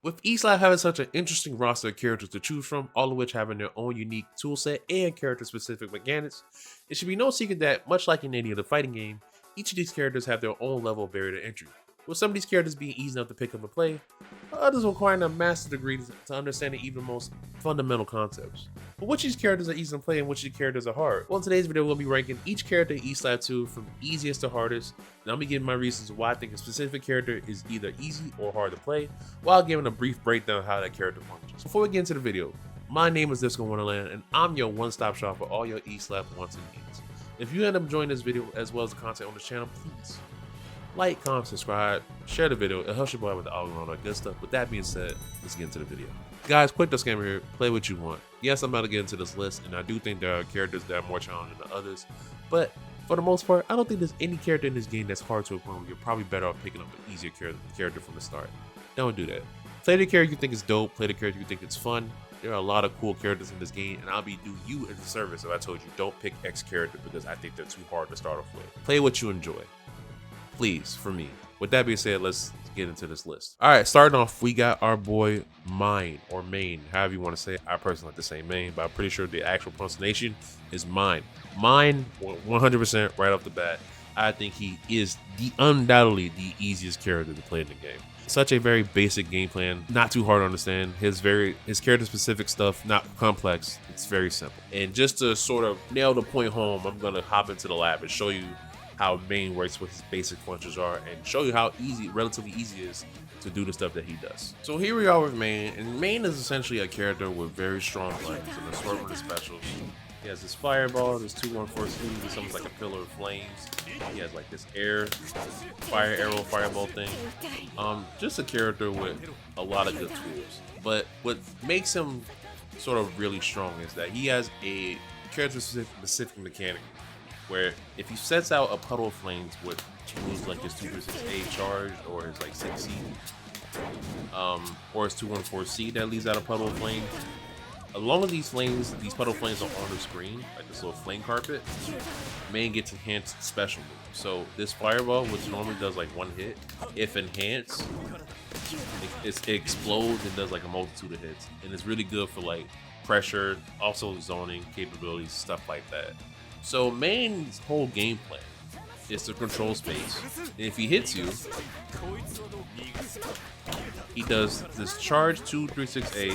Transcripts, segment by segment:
With each lab having such an interesting roster of characters to choose from, all of which having their own unique toolset and character-specific mechanics, it should be no secret that, much like in any other fighting game, each of these characters have their own level of barrier to entry. With some of these characters being easy enough to pick up and play, others requiring a master degree to understand the even most fundamental concepts. But which of these characters are easy to play and which of these characters are hard? Well, in today's video, we'll be ranking each character in each slab 2 from easiest to hardest, and I'll be giving my reasons why I think a specific character is either easy or hard to play, while giving a brief breakdown of how that character functions. Before we get into the video, my name is Disco Wonderland, and I'm your one-stop shop for all your E-Slap wants and needs. If you end up enjoying this video as well as the content on this channel, please like, comment, subscribe, share the video. It helps your boy with the algorithm and all that good stuff. With that being said, let's get into the video. Guys, quick disclaimer here, play what you want. Yes, I'm about to get into this list, and I do think there are characters that are more challenging than others, but for the most part, I don't think there's any character in this game that's hard to a point where you're probably better off picking up an easier character from the start. Don't do that. Play the character you think is dope, play the character you think is fun. There are a lot of cool characters in this game, and I'll be doing you a disservice if I told you don't pick X character because I think they're too hard to start off with. Play what you enjoy. Please, for me. With that being said, let's get into this list. All right, starting off, we got our boy Mine, or Main, however you want to say it. I personally like to say Main, but I'm pretty sure the actual pronunciation is Mine. Mine, 100% right off the bat. I think he is undoubtedly the easiest character to play in the game. Such a very basic game plan, not too hard to understand. His character specific stuff, not complex. It's very simple. And just to sort of nail the point home, I'm gonna hop into the lab and show you how Main works, what his basic functions are, and show you how relatively easy it is to do the stuff that he does. So here we are with Main, and Main is essentially a character with very strong flames and assortment of specials. He has this fireball, this 2-1-4 he's something like a pillar of flames. He has like this fire arrow fireball thing. Just a character with a lot of good tools. But what makes him sort of really strong is that he has a character specific mechanic, where if he sets out a puddle of flames with moves like his 2-6A charge or his like 6C, or his 2-1-4C that leaves out a puddle of flames, along with these puddle flames are on the screen, like this little flame carpet, Main gets enhanced special moves. So this fireball, which normally does like one hit, if enhanced, it explodes and does like a multitude of hits. And it's really good for like pressure, also zoning capabilities, stuff like that. So Main's whole game plan is to control space, and if he hits you, he does this charge 2-3-6A,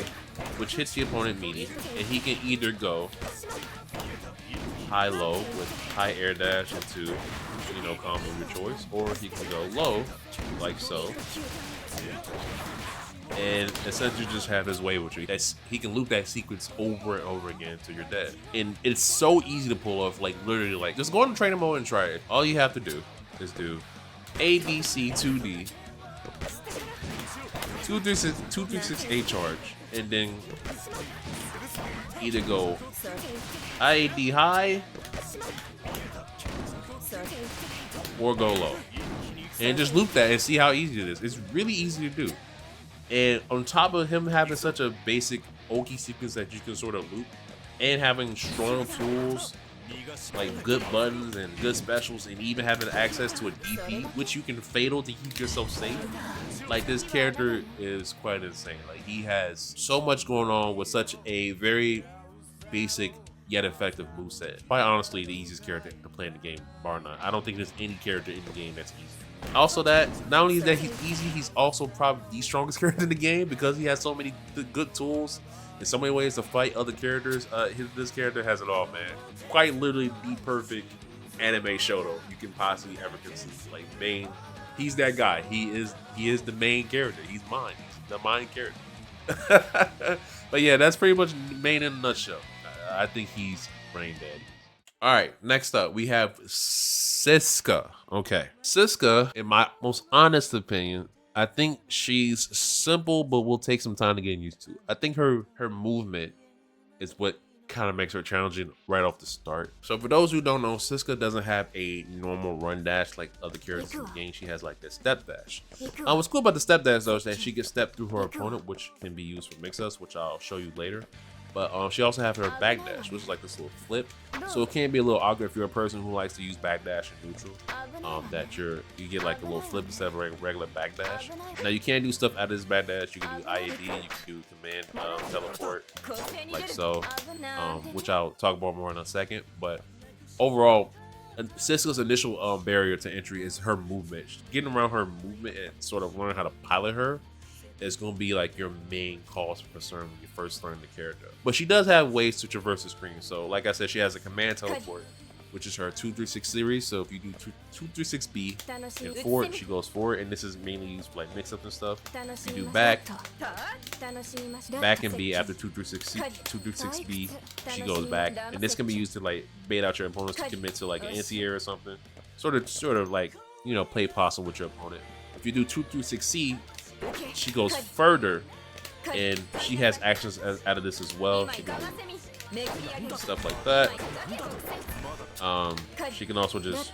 which hits the opponent meaty, and he can either go high-low with high air dash into, combo of your choice, or he can go low, like so, and essentially just have his way with you. He can loop that sequence over and over again until you're dead. And it's so easy to pull off, like literally, like just go into trainer mode and try it. All you have to do is do ADC 2D, 2-3-6A charge, and then either go IAD high or go low. And just loop that and see how easy it is. It's really easy to do. And on top of him having such a basic Oki sequence that you can sort of loop, and having strong tools like good buttons and good specials, and even having access to a DP, which you can fatal to keep yourself safe, like this character is quite insane. Like he has so much going on with such a very basic yet effective moveset. Quite honestly, the easiest character to play in the game, bar none. I don't think there's any character in the game that's easy. Also, that not only is that he's easy, he's also probably the strongest character in the game because he has so many good tools and so many ways to fight other characters. This character has it all, man. Quite literally the perfect anime shoto you can possibly ever conceive. Like Main, he's that guy. He is the main character. He's mine. He's the main character. But yeah, that's pretty much Main in a nutshell. I think he's brain dead. All right, next up we have Sisca. Okay, Sisca, in my most honest opinion, I think she's simple, but will take some time to get used to. I think her movement is what kind of makes her challenging right off the start. So for those who don't know, Sisca doesn't have a normal run dash like other characters in the game. She has like this step dash. What's cool about the step dash though is that she gets step through her opponent, which can be used for mix-ups, which I'll show you later. But she also have her backdash, which is like this little flip. So it can be a little awkward if you're a person who likes to use backdash in neutral. That you get like a little flip instead of a regular backdash. Now you can do stuff out of this backdash. You can do IAD, you can do command teleport, like so, which I'll talk about more in a second. But overall, Sisca's initial barrier to entry is her movement. Getting around her movement and sort of learning how to pilot her is going to be like your main cause for concern when you first learn the character. But she does have ways to traverse the screen. So like I said, she has a command teleport, which is her 236 series. So if you do 236B and forward, she goes forward, and this is mainly used for like mix-ups and stuff. If you do back and B after 236B, she goes back, and this can be used to like bait out your opponents to commit to like an anti-air or something. Sort of like, you know, play possum with your opponent. If you do 236C, she goes further, and she has actions out of this as well. She can do stuff like that. She can also just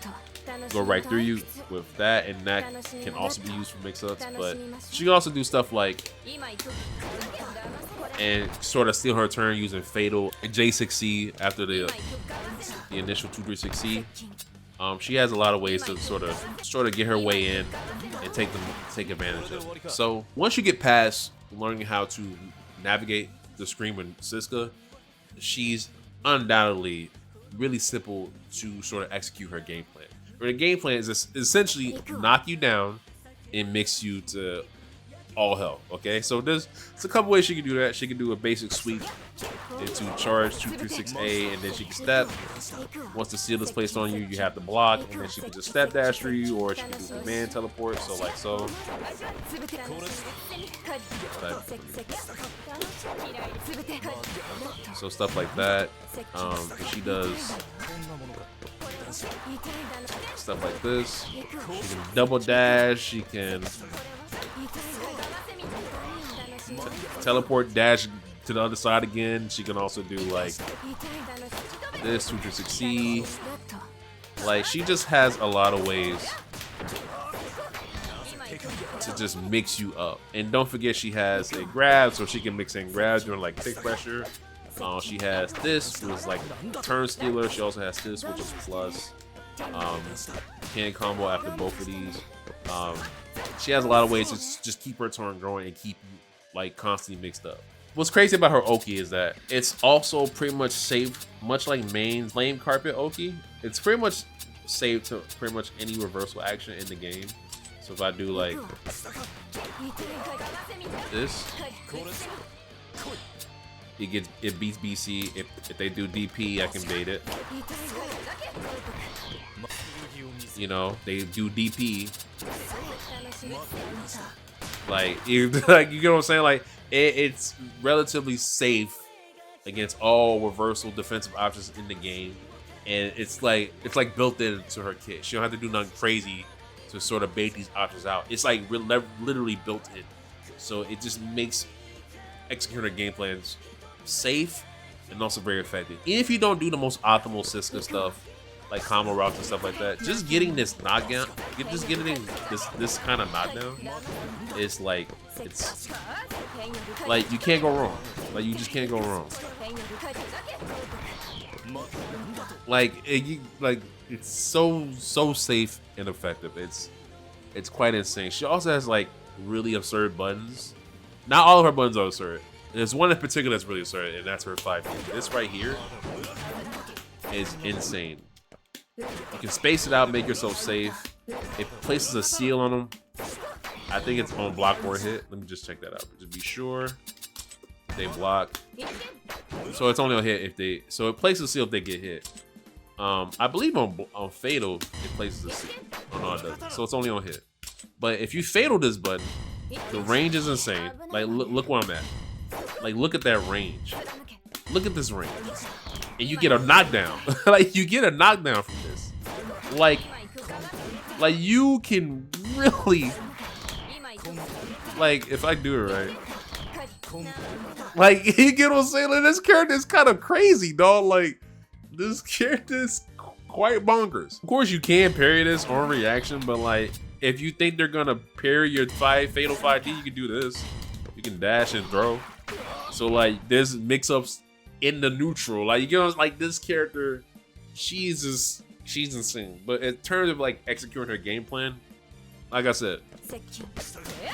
go right through you with that, and that can also be used for mix-ups. But she can also do stuff like and sort of steal her turn using Fatal and J6C after the initial 236C. She has a lot of ways to sort of get her way in and take advantage of it. So once you get past learning how to navigate the screen with Sisca, she's undoubtedly really simple to sort of execute her game plan. Her game plan is essentially knock you down and mix you to all hell. Okay, so there's a couple ways she can do that. She can do a basic sweep into charge 236A, and then she can step. Once the seal is placed on you, you have to block, and then she can just step dash through you, or she can do command teleport. So like so. So stuff like that. And she does stuff like this. She can double dash. She can teleport dash to the other side again. She can also do like this 236C. Like she just has a lot of ways to just mix you up. And don't forget she has a grab, so she can mix in grabs during like tick pressure. She has this, which is like turn stealer. She also has this, which is plus. Can combo after both of these. She has a lot of ways to just keep her turn going and keep you like constantly mixed up. What's crazy about her Oki is that it's also pretty much safe, much like main flame carpet Oki. It's pretty much safe to pretty much any reversal action in the game. So if I do like this, it beats BC. If they do DP, I can bait it. You know, they do DP. Like you get what I'm saying? Like it's relatively safe against all reversal defensive options in the game, and it's like built into her kit. She don't have to do nothing crazy to sort of bait these options out. It's like literally built in, so it just makes executing her game plans safe and also very effective. Even if you don't do the most optimal Sisca stuff, like combo routes and stuff like that, just getting this knockdown, getting this kind of knockdown is like, it's like you can't go wrong. Like you just can't go wrong. Like it's so safe and effective. It's quite insane. She also has like really absurd buttons. Not all of her buttons are absurd. There's one in particular that's really absurd, and that's her 5D. This right here is insane. You can space it out, make yourself safe. It places a seal on them. I think it's on block or hit. Let me just check that out. Just be sure they block. So it's only on hit if they. So it places a seal if they get hit. I believe on fatal it places a seal. Oh no, it doesn't. So it's only on hit. But if you fatal this button, the range is insane. Like look where I'm at. Like look at that range. Look at this range. And you get a knockdown. Like you get a knockdown from this. Like you can really, like if I do it right, like you get what I'm saying? Like, this character is kind of crazy, dog. Like this character is quite bonkers. Of course you can parry this on reaction, but like if you think they're gonna parry your fatal 5D, you can do this. You can dash and throw. So like there's mix-ups in the neutral. Like, you know, like this character, she's insane. But in terms of like executing her game plan, like I said,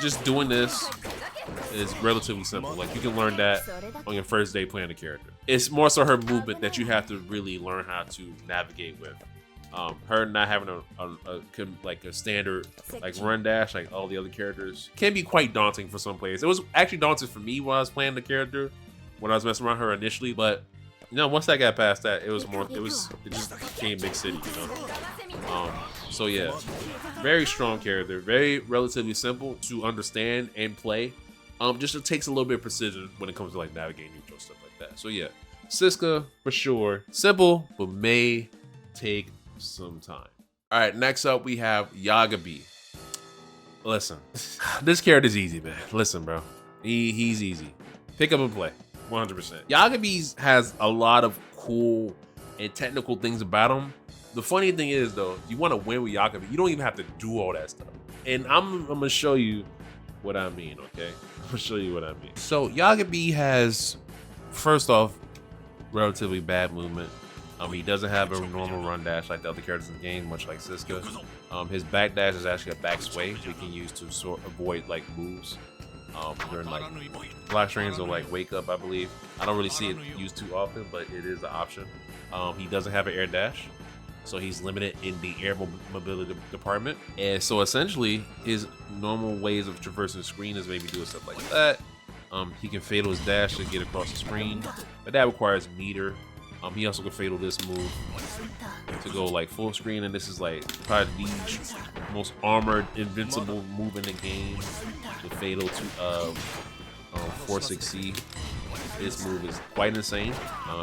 just doing this is relatively simple. Like, you can learn that on your first day playing the character. It's more so her movement that you have to really learn how to navigate with. Her not having a standard like run dash like all the other characters can be quite daunting for some players. It was actually daunting for me when I was playing the character, when I was messing around her initially, but you know, once I got past that, it just became Big City, you know. So yeah, very strong character, very relatively simple to understand and play. Just it takes a little bit of precision when it comes to like navigating neutral stuff like that. So yeah, Sisca for sure, simple but may take some time. All right, next up we have Yagabi. Listen, this character's easy, man. Listen, bro, he's easy. Pick up and play, 100%. Yagabi has a lot of cool and technical things about him. The funny thing is, though, if you want to win with Yagabi, you don't even have to do all that stuff. And I'm gonna show you what I mean, okay? I'm gonna show you what I mean. So Yagabi has, first off, relatively bad movement. He doesn't have a normal run dash like the other characters in the game, much like Sisca. His back dash is actually a back sway, so he can use to avoid like moves during like block strings or like wake up, I believe. I don't really see it used too often, but it is an option. He doesn't have an air dash, so he's limited in the air mobility department. And so essentially, his normal ways of traversing the screen is maybe doing stuff like that. He can fatal his dash to get across the screen, but that requires meter. He also can fatal this move to go like full screen, and this is like probably the most armored, invincible move in the game. The fatal to 46C. This move is quite insane.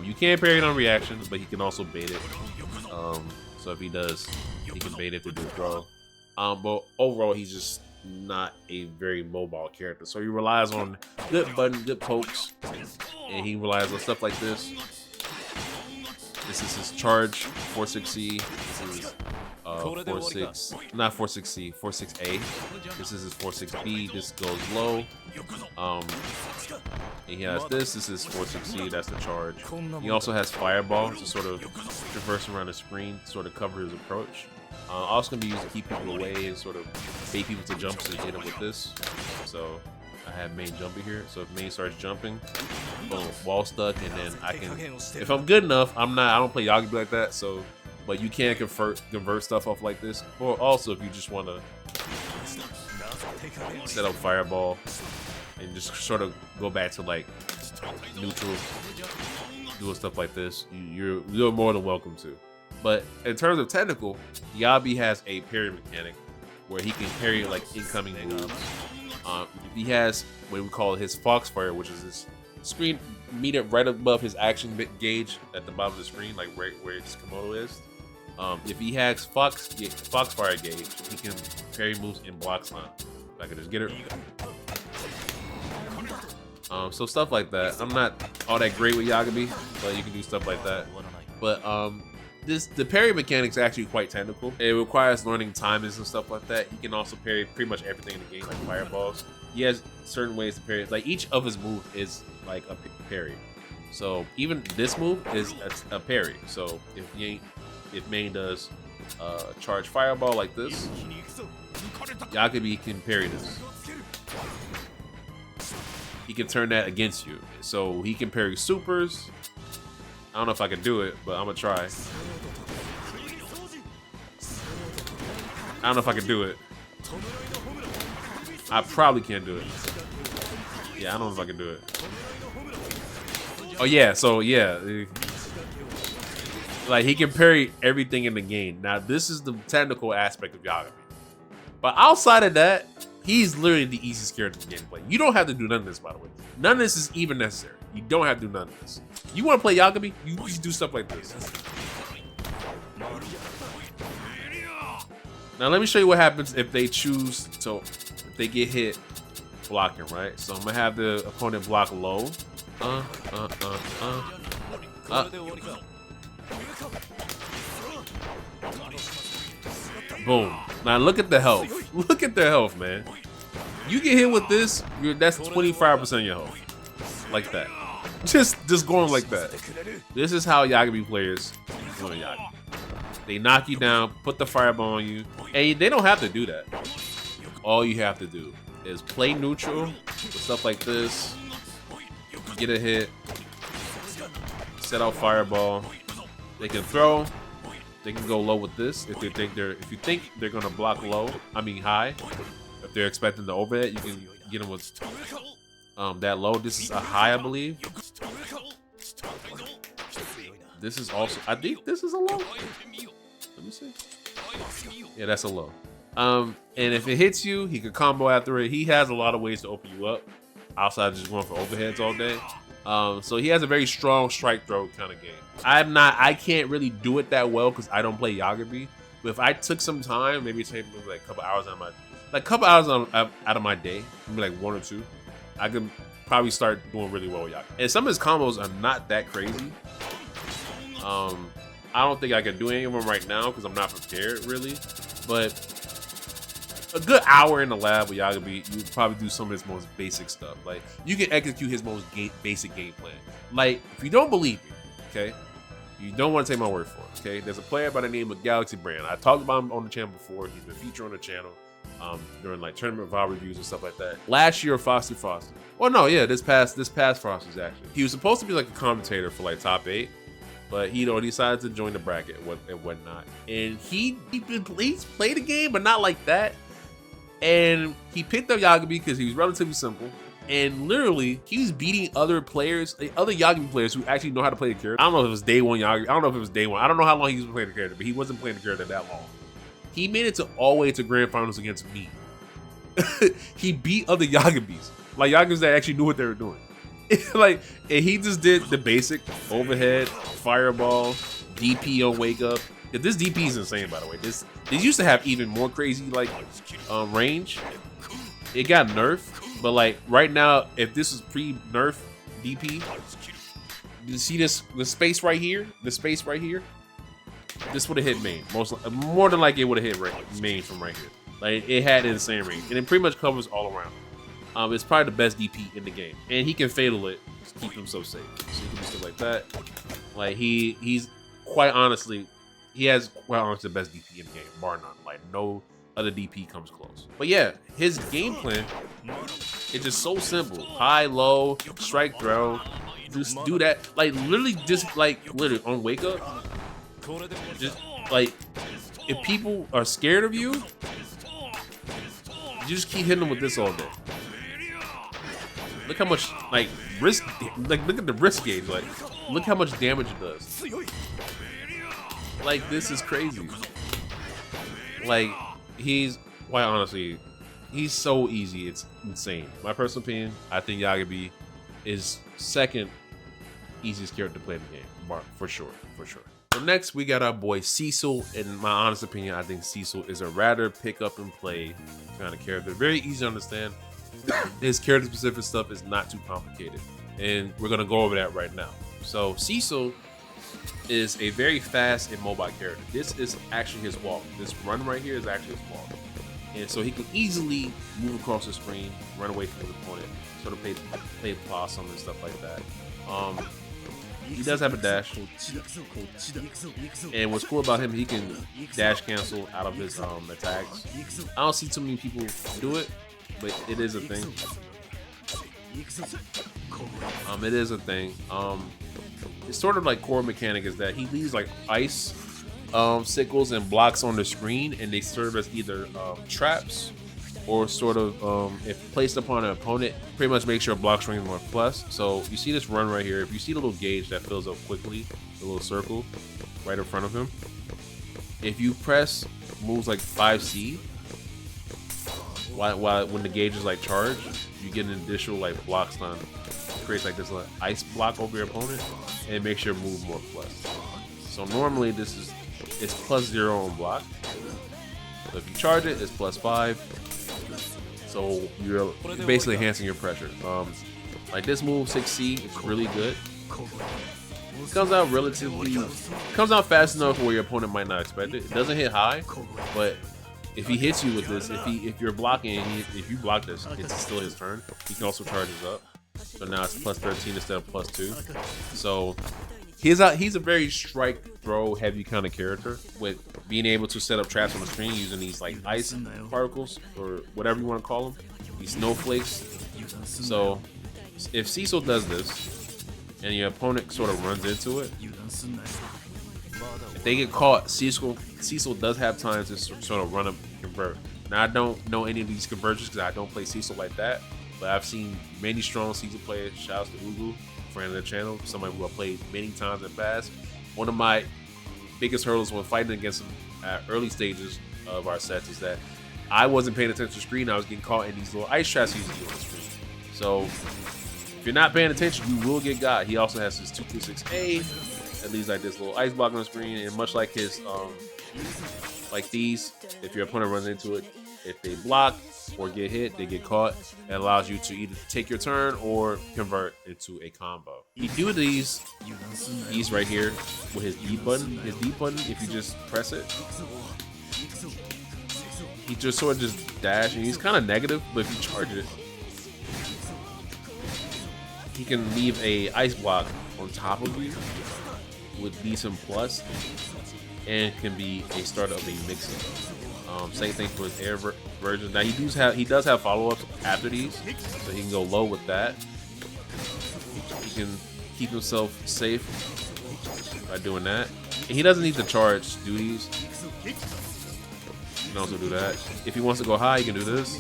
You can parry it on reaction, but he can also bait it. So if he does, he can bait it to do a throw. But overall, he's just not a very mobile character. So he relies on good button, good pokes, and he relies on stuff like this. This is his charge, 46C. This is 46A. This is his 46B. This goes low. He has this. This is 46C. That's the charge. He also has Fireball to sort of traverse around the screen, sort of cover his approach. Also gonna be used to keep people away and sort of bait people to jump to hit him with this. So I have main jumping here. So if main starts jumping, boom, wall stuck, and then I can, if I'm good enough, I don't play Yagabi like that. So, but you can convert stuff off like this. Or also if you just want to set up Fireball and just sort of go back to like neutral, doing stuff like this, you're more than welcome to. But in terms of technical, Yagabi has a parry mechanic where he can parry like incoming moves. He has what we call his Foxfire, which is this screen meter right above his action gauge at the bottom of the screen, like right where his Komodo is. If he has Foxfire gauge, he can parry moves in block line. If I can just get it. So stuff like that. I'm not all that great with Yagabi, but you can do stuff like that. But the parry mechanic's actually quite technical. It requires learning timings and stuff like that. He can also parry pretty much everything in the game, like fireballs. He has certain ways to parry. Like each of his moves is like a parry. So even this move is a parry. So if main does charge fireball like this, Yagabi can parry this. He can turn that against you. So he can parry supers. I don't know if I can do it, but I'm gonna try. I don't know if I can do it. I probably can't do it. Yeah, I don't know if I can do it. Oh yeah, so yeah. Like he can parry everything in the game. Now this is the technical aspect of Yagabi. But outside of that, he's literally the easiest character in the game to play. You don't have to do none of this, by the way. None of this is even necessary. You don't have to do none of this. You want to play Yagabi? You just do stuff like this. Now let me show you what happens if they choose to, if they get hit blocking, right? So I'm gonna have the opponent block low. Boom. Now look at the health. Look at their health, man. You get hit with this, that's 25% of your health. Like that. Just going like that. This is how Yagabi players do Yagabi. They knock you down, put the fireball on you, and they don't have to do that. All you have to do is play neutral with stuff like this. Get a hit, set out fireball. They can throw. They can go low with this if you think they're gonna block low. I mean high. If they're expecting the overhead, you can get them with that low. This is a high, I believe. This is also, I think this is a low. Let me see. Yeah, that's a low. And if it hits you, he could combo after it. He has a lot of ways to open you up outside of just going for overheads all day. So he has a very strong strike throw kind of game. I can't really do it that well because I don't play Yagabi. But if I took some time, maybe take like a couple hours out of my day, maybe like 1 or 2, I could probably start doing really well with Yagabi. And some of his combos are not that crazy. I don't think I can do any of them right now because I'm not prepared really. But a good hour in the lab with Yagabi, you probably do some of his most basic stuff. Like you can execute his most basic game plan. Like if you don't believe me, okay, you don't want to take my word for it. Okay, there's a player by the name of Galaxy Brand. I talked about him on the channel before. He's been featured on the channel during like tournament vibe reviews and stuff like that. Last year, Frosty. Well, no, yeah, this past Frosty's actually. He was supposed to be like a commentator for like top 8. But he decided to join the bracket and whatnot. And he's played the game, but not like that. And he picked up Yagabi because he was relatively simple. And literally, he was beating other players, other Yagabi players who actually know how to play the character. I don't know if it was day 1 Yagabi. I don't know if it was day 1. I don't know how long he was playing the character, but he wasn't playing the character that long. He made it all the way to grand finals against me. He beat other Yagabis. Like Yagabis that actually knew what they were doing. Like, and he just did the basic overhead, fireball, DP on wake up. This DP is insane, by the way. This used to have even more crazy like range. It got nerfed, but like right now, if this was pre-nerf DP, you see the space right here, this would have hit main. More than likely, it would have hit main from right here. Like it had insane range, and it pretty much covers all around. It's probably the best DP in the game, and he can fatal it to keep himself safe. So he can do stuff like that. Like he's quite honestly, he has the best DP in the game, bar none. Like no other DP comes close. But yeah, his game plan is just so simple: high, low, strike, throw. Just do that. Like literally on wake up. Just like if people are scared of you, you just keep hitting them with this all day. Look how much look at the risk gauge. Like look how much damage it does. Like this is crazy. Like he's quite honestly, he's so easy. It's insane. My personal opinion, I think Yagabi is second easiest character to play in the game, for sure. So next we got our boy Cecil. In my honest opinion, I think Cecil is a rather pick up and play kind of character. Very easy to understand. His character specific stuff is not too complicated, and we're gonna go over that right now. So Cecil is a very fast and mobile character. This is actually his walk. This run right here is actually his walk, and so he can easily move across the screen, run away from his opponent, sort of play possum and stuff like that. He does have a dash, and what's cool about him, he can dash cancel out of his attacks. I don't see too many people do it, but it is a thing. It is a thing. It's sort of like core mechanic is that he leaves like ice sickles and blocks on the screen, and they serve as either traps or sort of if placed upon an opponent, pretty much makes your block string more plus. So you see this run right here. If you see the little gauge that fills up quickly, the little circle right in front of him, if you press moves like 5C, when the gauge is like charged, you get an additional like block stun. It creates like this like ice block over your opponent, and it makes your move more plus. So normally it's +0 on block. So if you charge it, it's +5. So you're basically enhancing your pressure. Like this move 6C, it's really good. It comes out fast enough where your opponent might not expect it. It doesn't hit high, but if he hits you with this, if you're blocking, if you block this, it's still his turn. He can also charge it up. So now it's plus 13 instead of plus 2. So he's a very strike throw heavy kind of character, with being able to set up traps on the screen using these like ice particles or whatever you want to call them, these snowflakes. So if Cecil does this and your opponent sort of runs into it, if they get caught, Cecil does have time to sort of run up and convert. Now I don't know any of these conversions because I don't play Cecil like that, but I've seen many strong Cecil players. Shouts to Ugu, friend of the channel, somebody who I played many times in the past. One of my biggest hurdles when fighting against him at early stages of our sets is that I wasn't paying attention to the screen. I was getting caught in these little ice traps he's using on the screen. So if you're not paying attention, you will get got. He also has his 226A that leaves like this little ice block on the screen, and much like his like these, if your opponent runs into it, if they block or get hit, they get caught. It allows you to either take your turn or convert into a combo. You do these right here with his E button. His D button, if you just press it, he just sort of just dash, and he's kind of negative, but if you charge it, he can leave a ice block on top of you with decent plus, and can be a start of a mix-up. Same thing for his air version. Now he does have follow-ups after these, so he can go low with that. He can keep himself safe by doing that. And he doesn't need to charge to do these. He can also do that. If he wants to go high, he can do this.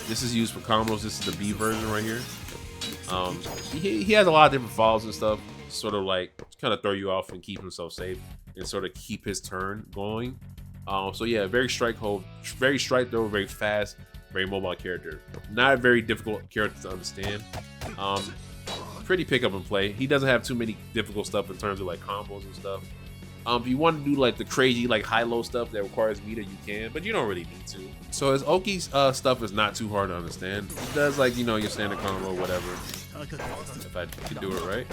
This is used for combos. This is the B version right here. He has a lot of different follows and stuff, sort of like kind of throw you off and keep himself safe and sort of keep his turn going. So yeah, very strike throw, very fast, very mobile character. Not a very difficult character to understand. Pretty pick up and play. He doesn't have too many difficult stuff in terms of like combos and stuff. If you want to do like the crazy like high-low stuff that requires meter, you can, but you don't really need to. So his Oki's stuff is not too hard to understand. He does like, you know, your standard combo, whatever. If I can do it right.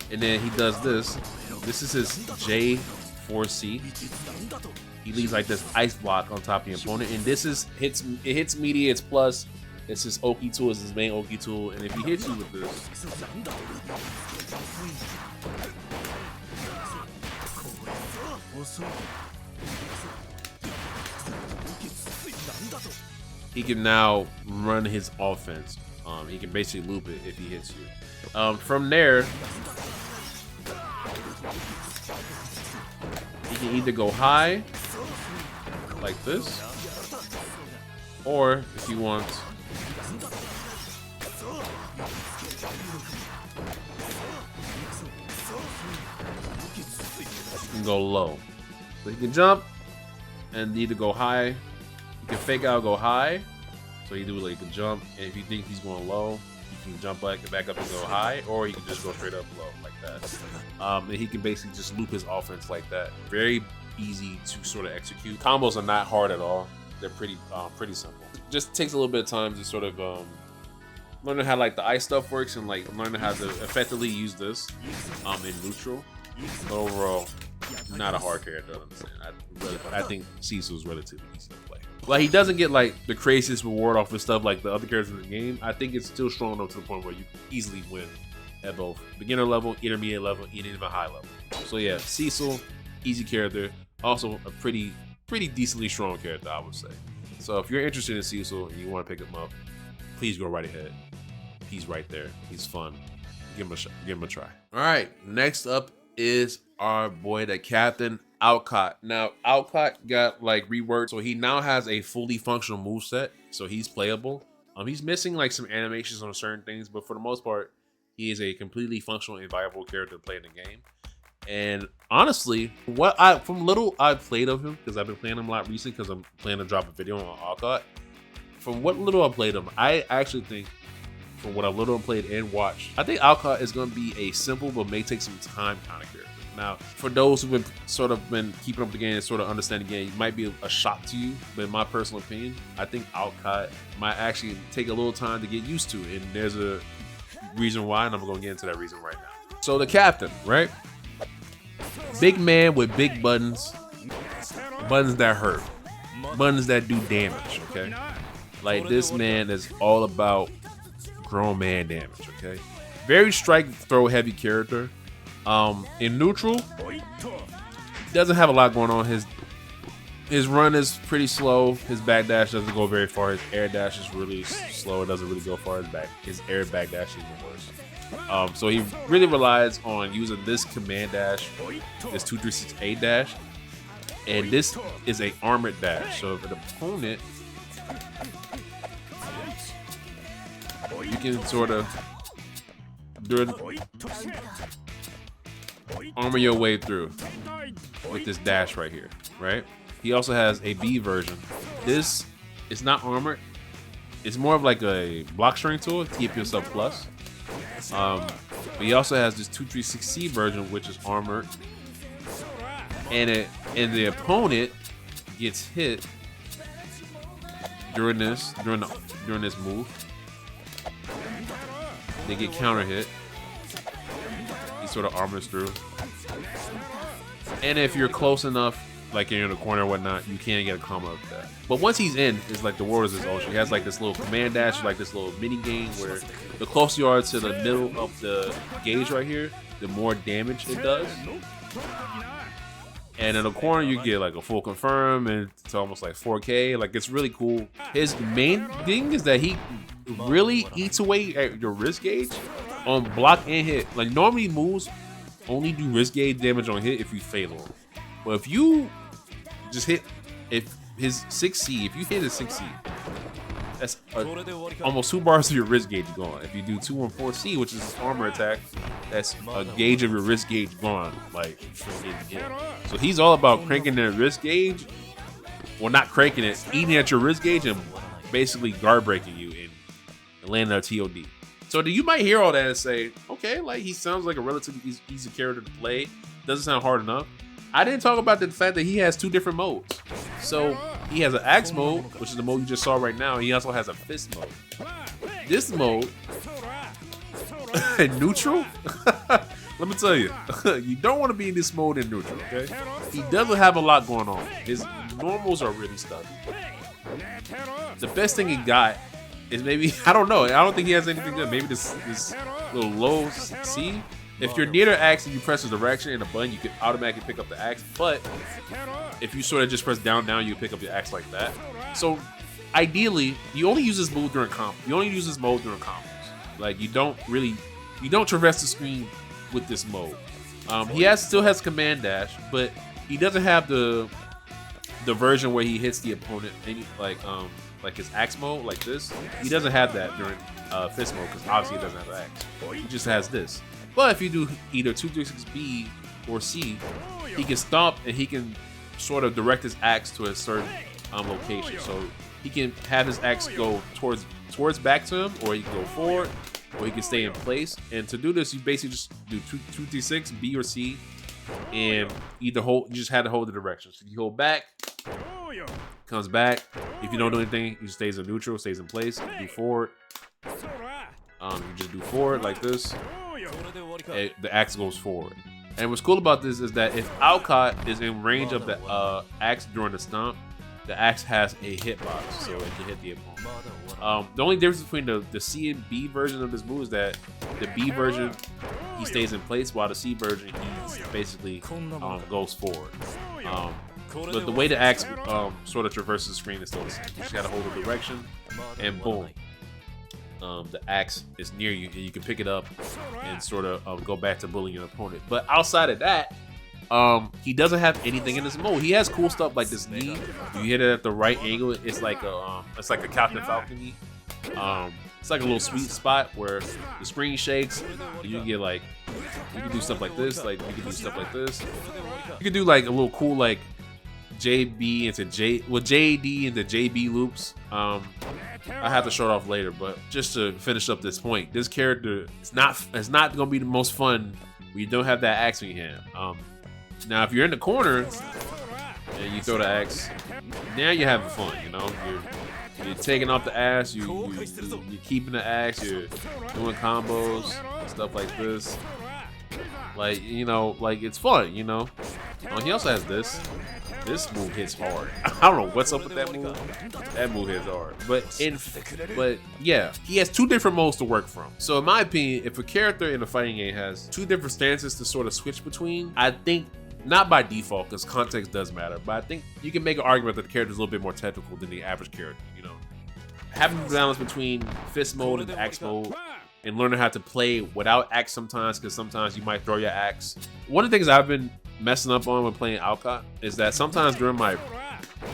And then he does this. This is his J4C. He leaves like this ice block on top of your opponent, and this is hits media, it's plus. It's his Oki tool, it's his main Oki tool, and if he hits you with this, he can now run his offense. He can basically loop it if he hits you. From there, he can either go high, like this, or if you want, you can go low. So he can jump and either go high. You can fake out, go high. So you do like a jump, and if you think he's going low, you can jump back up and go high, or you can just go straight up low like that. And he can basically just loop his offense like that. Very easy to sort of execute. Combos are not hard at all. They're pretty simple. Just takes a little bit of time to sort of learning how like the ice stuff works, and like learning how to effectively use this in neutral. But overall, not a hard character to understand. I think Cecil's relatively easy to play. Like, he doesn't get like the craziest reward off of stuff like the other characters in the game. I think it's still strong enough to the point where you easily win at both beginner level, intermediate level, and even high level. So yeah, Cecil, easy character. Also a pretty decently strong character, I would say. So if you're interested in Cecil and you want to pick him up, please go right ahead. He's right there. He's fun. Give him a try. All right, next up is our boy, the captain, Alcott. Now, Alcott got like reworked, so he now has a fully functional moveset, so he's playable. He's missing like some animations on certain things, but for the most part, he is a completely functional and viable character to play in the game. And honestly, from little I've played of him, because I've been playing him a lot recently, because I'm planning to drop a video on Alcott. From what little I played him, I actually think, from what I've little played and watched, I think Alcott is going to be a simple but may take some time kind of character. Now, for those who've been keeping up the game and sort of understanding the game, it might be a shock to you, but in my personal opinion, I think Alcott might actually take a little time to get used to, and there's a reason why, and I'm going to get into that reason right now. So the captain, right? Big man with big buttons. buttons that hurt, buttons that do damage, okay? Like, this man is all about grown man damage, okay? Very strike throw heavy character. In neutral, doesn't have a lot going on. His run is pretty slow. His back dash doesn't go very far. His air dash is really slow. It doesn't really go far. His air back dash is even worse. So he really relies on using this command dash, this 2-3-6-8 dash, and this is a armored dash. So if an opponent, you can sort of armor your way through with this dash right here, right? He also has a B version. This is not armored. It's more of like a block string tool to keep yourself plus. But he also has this 2-3-6-C version, which is armored, and the opponent gets hit during this move. They get counter hit. He sort of armors through, and if you're close enough, like you're in the corner or whatnot, you can get a combo of that. But once he's in, it's like the world is his ocean. He has like this little command dash, like this little mini game where the closer you are to the middle of the gauge right here, the more damage it does. And in the corner, you get like a full confirm, and it's almost like 4K. Like, it's really cool. His main thing is that he really eats away at your wrist gauge on block and hit. Like, normally moves only do wrist gauge damage on hit if you fail him. But if you just hit, if his 6C, if you hit his 6C, that's almost 2 bars of your wrist gauge gone. If you do 2 and 4C, which is his armor attack, that's a gauge of your wrist gauge gone. Like, so he's all about cranking that wrist gauge. Well, not cranking it, eating at your wrist gauge and basically guard breaking you and landing a TOD. So you might hear all that and say, okay, like, he sounds like a relatively easy character to play. Doesn't sound hard enough. I didn't talk about the fact that he has 2 different modes. So he has an axe mode, which is the mode you just saw right now. He also has a fist mode. This mode, neutral, let me tell you, you don't want to be in this mode in neutral, okay? He doesn't have a lot going on. His normals are really stuck. The best thing he got is maybe, I don't know, I don't think he has anything good. Maybe this little low C. If you're near the axe and you press the direction and a button, you can automatically pick up the axe. But if you sort of just press down, you pick up the axe like that. So ideally, you only use this move during combos. You only use this mode during combos. Like, you don't traverse the screen with this mode. He still has command dash, but he doesn't have the version where he hits the opponent like his axe mode like this. He doesn't have that during fist mode because obviously he doesn't have axe. He just has this. But if you do either 2-3-6-B or C, he can stomp and he can sort of direct his axe to a certain location. So he can have his axe go towards back to him, or he can go forward, or he can stay in place. And to do this, you basically just do 2-3-6, B or C, and either hold. You just have to hold the direction. So you hold back, comes back. If you don't do anything, he stays in neutral, stays in place. Do forward. You just do forward like this. The axe goes forward. And what's cool about this is that if Alcott is in range of the axe during the stomp, the axe has a hitbox, so it can hit the opponent. The only difference between the C and B version of this move is that the B version, he stays in place, while the C version, he basically goes forward. But the way the axe sort of traverses the screen is still the same. You just gotta hold the direction, and boom. The axe is near you, and you can pick it up and sort of go back to bullying your opponent. But outside of that, he doesn't have anything in this mode. He has cool stuff like this knee. You hit it at the right angle. It's like a Captain Falcon knee. It's like a little sweet spot where the screen shakes, and you get like, you can do stuff like this. Like, you can do stuff like this. You can do like a little cool like JD into JB loops. I have to show it off later, but just to finish up this point, this character is not gonna be the most fun when you don't have that axe in your hand. Now if you're in the corner and you throw the axe, now you're having fun. You know, you're taking off the axe, you're keeping the axe, you're doing combos, stuff like this. Like, you know, like, it's fun. You know, he also has this. this move hits hard. I don't know what's up with that move. That move hits hard. But yeah, he has 2 different modes to work from. So in my opinion, if a character in a fighting game has 2 different stances to sort of switch between, I think, not by default, because context does matter, but I think you can make an argument that the character is a little bit more technical than the average character, you know? Having the balance between fist mode and axe mode, and learning how to play without axe sometimes, because sometimes you might throw your axe. One of the things I've been messing up on when playing Alcott is that sometimes during my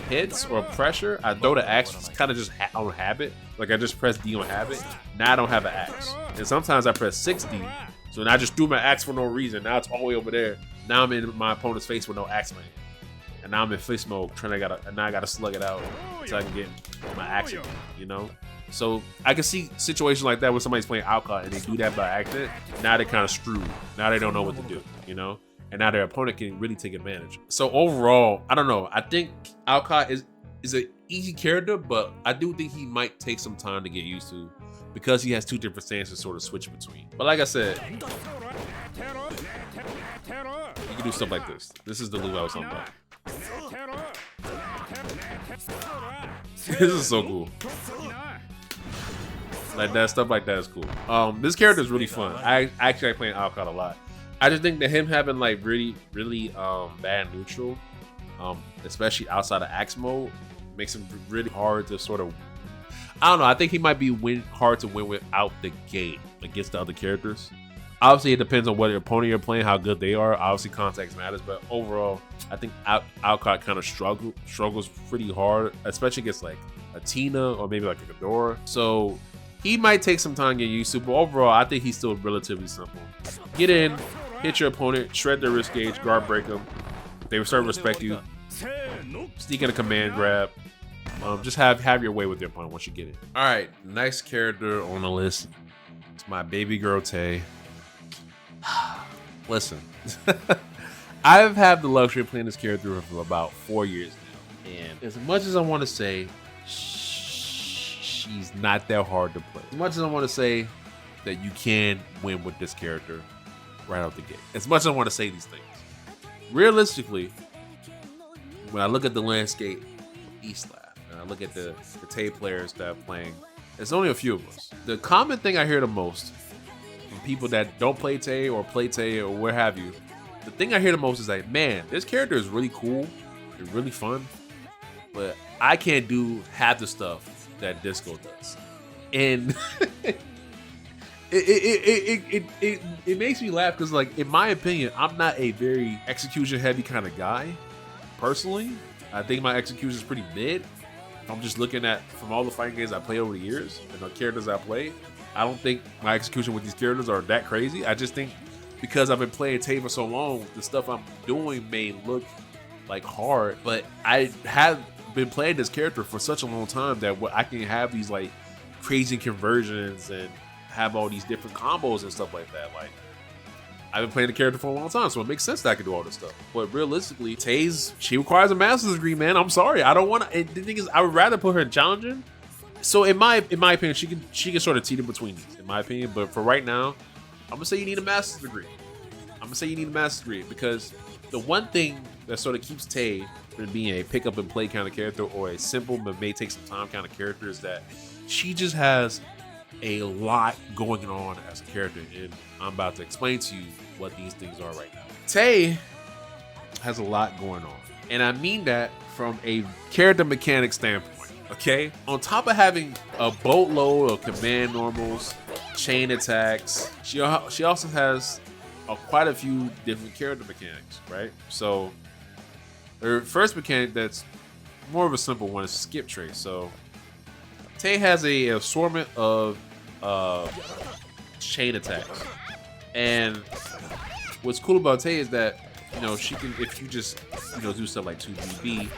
hits or pressure, I throw the axe kind of just on habit. Like I just press D on habit. Now I don't have an axe. And sometimes I press 6D, so now I just threw my axe for no reason. Now it's all the way over there. Now I'm in my opponent's face with no axe in my hand. And now I'm in fist mode, and now I gotta slug it out so I can get my axe again, you know? So I can see situations like that where somebody's playing Alcott and they do that by accident. Now they're kind of screwed. Now they don't know what to do, you know? And now their opponent can really take advantage. So overall, I don't know. I think Alcott is an easy character, but I do think he might take some time to get used to because he has 2 different stances to sort of switch between. But like I said, you can do stuff like this. This is the move I was talking about. This is so cool. Like that, stuff like that is cool. This character is really fun. I actually like playing Alcott a lot. I just think that him having like really bad neutral, especially outside of axe mode, makes him really hard to sort of. I don't know. I think he might be hard to win without the gate against the other characters. Obviously, it depends on what opponent you're playing, how good they are. Obviously, context matters, but overall, I think Alcott kind of struggles pretty hard, especially against like a Tina or maybe like a Qdora. So he might take some time getting used to, but overall, I think he's still relatively simple. Get in, hit your opponent, shred their wrist gauge, guard break them. They will start to respect you. Sneak in a command grab. Just have your way with your opponent once you get it. All right, next character on the list. It's my baby girl Tay. Listen, I've had the luxury of playing this character for about 4 years now, and as much as I want to say she's not that hard to play, as much as I want to say that you can win with this character right out the gate, as much as I want to say these things, realistically, when I look at the landscape of East Lab and I look at the Tay players that are playing, there's only a few of us. The common thing I hear the most from people that don't play Tay or play Tay or where have you, the thing I hear the most is like, man, this character is really cool, it's really fun, but I can't do half the stuff that Disco does. And it makes me laugh because, like, in my opinion, I'm not a very execution heavy kind of guy. Personally, I think my execution is pretty mid. If I'm just looking at from all the fighting games I played over the years and the characters I play, I don't think my execution with these characters are that crazy. I just think because I've been playing Tay for so long, the stuff I'm doing may look like hard, but I have been playing this character for such a long time that I can have these like crazy conversions and have all these different combos and stuff like that. Like, I've been playing the character for a long time, so it makes sense that I can do all this stuff. But realistically, she requires a master's degree, man. I'm sorry, I don't want to. The thing is, I would rather put her in challenging. So in my opinion, she can sort of teeter between these, in my opinion. But for right now, I'm gonna say you need a master's degree. Because the one thing that sort of keeps Tay from being a pick up and play kind of character or a simple but may take some time kind of character is that she just has a lot going on as a character, and I'm about to explain to you what these things are right now. Tay has a lot going on, and I mean that from a character mechanic standpoint. Okay, on top of having a boatload of command normals, chain attacks, she also has quite a few different character mechanics, right? So her first mechanic that's more of a simple one is skip trace. So Tay has a assortment of chain attacks, and what's cool about Tay is that, you know, she can, if you just, you know, do stuff like 2BB,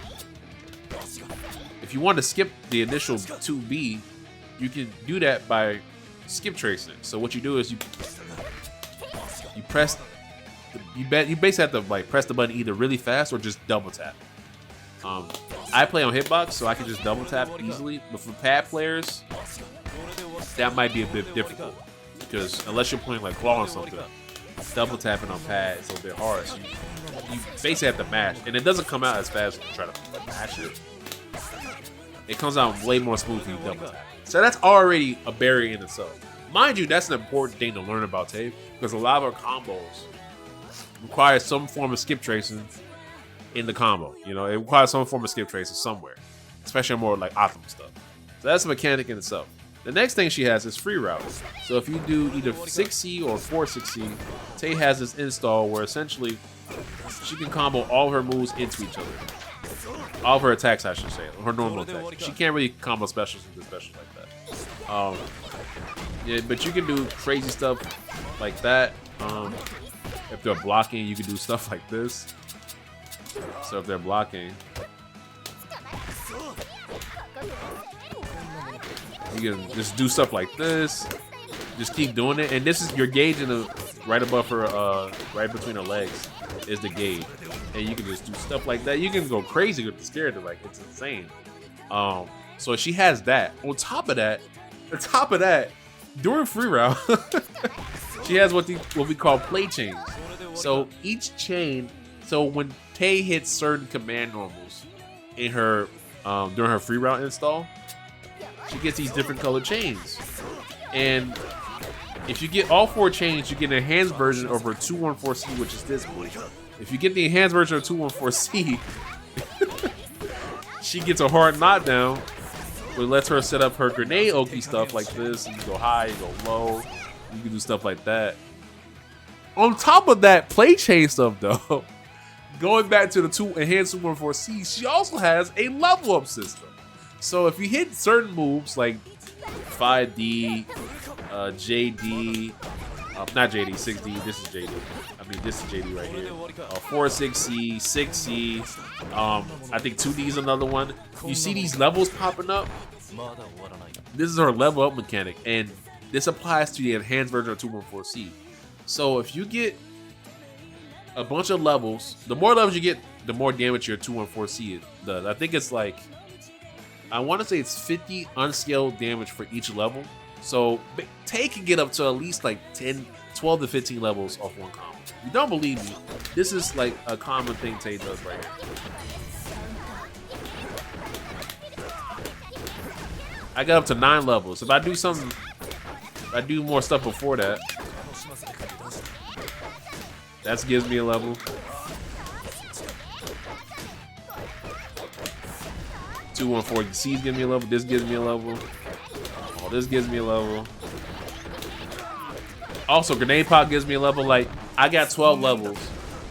if you want to skip the initial 2B, you can do that by skip tracing. So what you do is you press, you basically have to like press the button either really fast or just double tap. I play on hitbox, so I can just double tap easily. But for pad players, that might be a bit difficult because unless you're playing like claw or something, double tapping on pad is a bit hard. So you basically have to mash, and it doesn't come out as fast as you try to mash it. It comes out way more smooth if you double tap. So that's already a barrier in itself. Mind you, that's an important thing to learn about Tae, because a lot of her combos require some form of skip tracing in the combo. You know, it requires some form of skip tracing somewhere, especially more like optimal stuff. So that's a mechanic in itself. The next thing she has is free route. So if you do either 6C or 4-6C, Tae has this install where essentially she can combo all of her moves into each other. All of her attacks, I should say, her normal attacks. She can't really combo specials into specials like that. Yeah, but you can do crazy stuff like that. If they're blocking, you can do stuff like this. So if they're blocking, you can just do stuff like this. Just keep doing it, and this is your gauge in the right above her, right between her legs is the gauge, and you can just do stuff like that. You can go crazy with this character, like it's insane. So she has that. On top of that, during free route, she has what we call play chains. So each chain, so when Tae hits certain command normals in her during her free route install, she gets these different colored chains. And if you get all 4 chains, you get an enhanced version of her 214C, which is this one. If you get the enhanced version of 214C, she gets a hard knockdown, which lets her set up her grenade Oki stuff like this. And you go high, you go low. You can do stuff like that. On top of that play chain stuff, though, going back to the enhanced 214C, she also has a level up system. So if you hit certain moves like 5D, JD, not JD, 6D, this is JD. I mean, this is JD right here. 4-6C, 6C, I think 2D is another one. You see these levels popping up? This is her level up mechanic, and this applies to the enhanced version of 214C. So if you get a bunch of levels, the more levels you get, the more damage your 214C does. I think it's like, I want to say it's 50 unscaled damage for each level. So Tae can get up to at least like 12 to 15 levels off one combo. If you don't believe me, this is like a common thing Tae does right here. I got up to 9 levels. If I do something, if I do more stuff before that, that gives me a level. 214C gives me a level. This gives me a level. Oh, this gives me a level. Also, grenade pop gives me a level. Like, I got 12 levels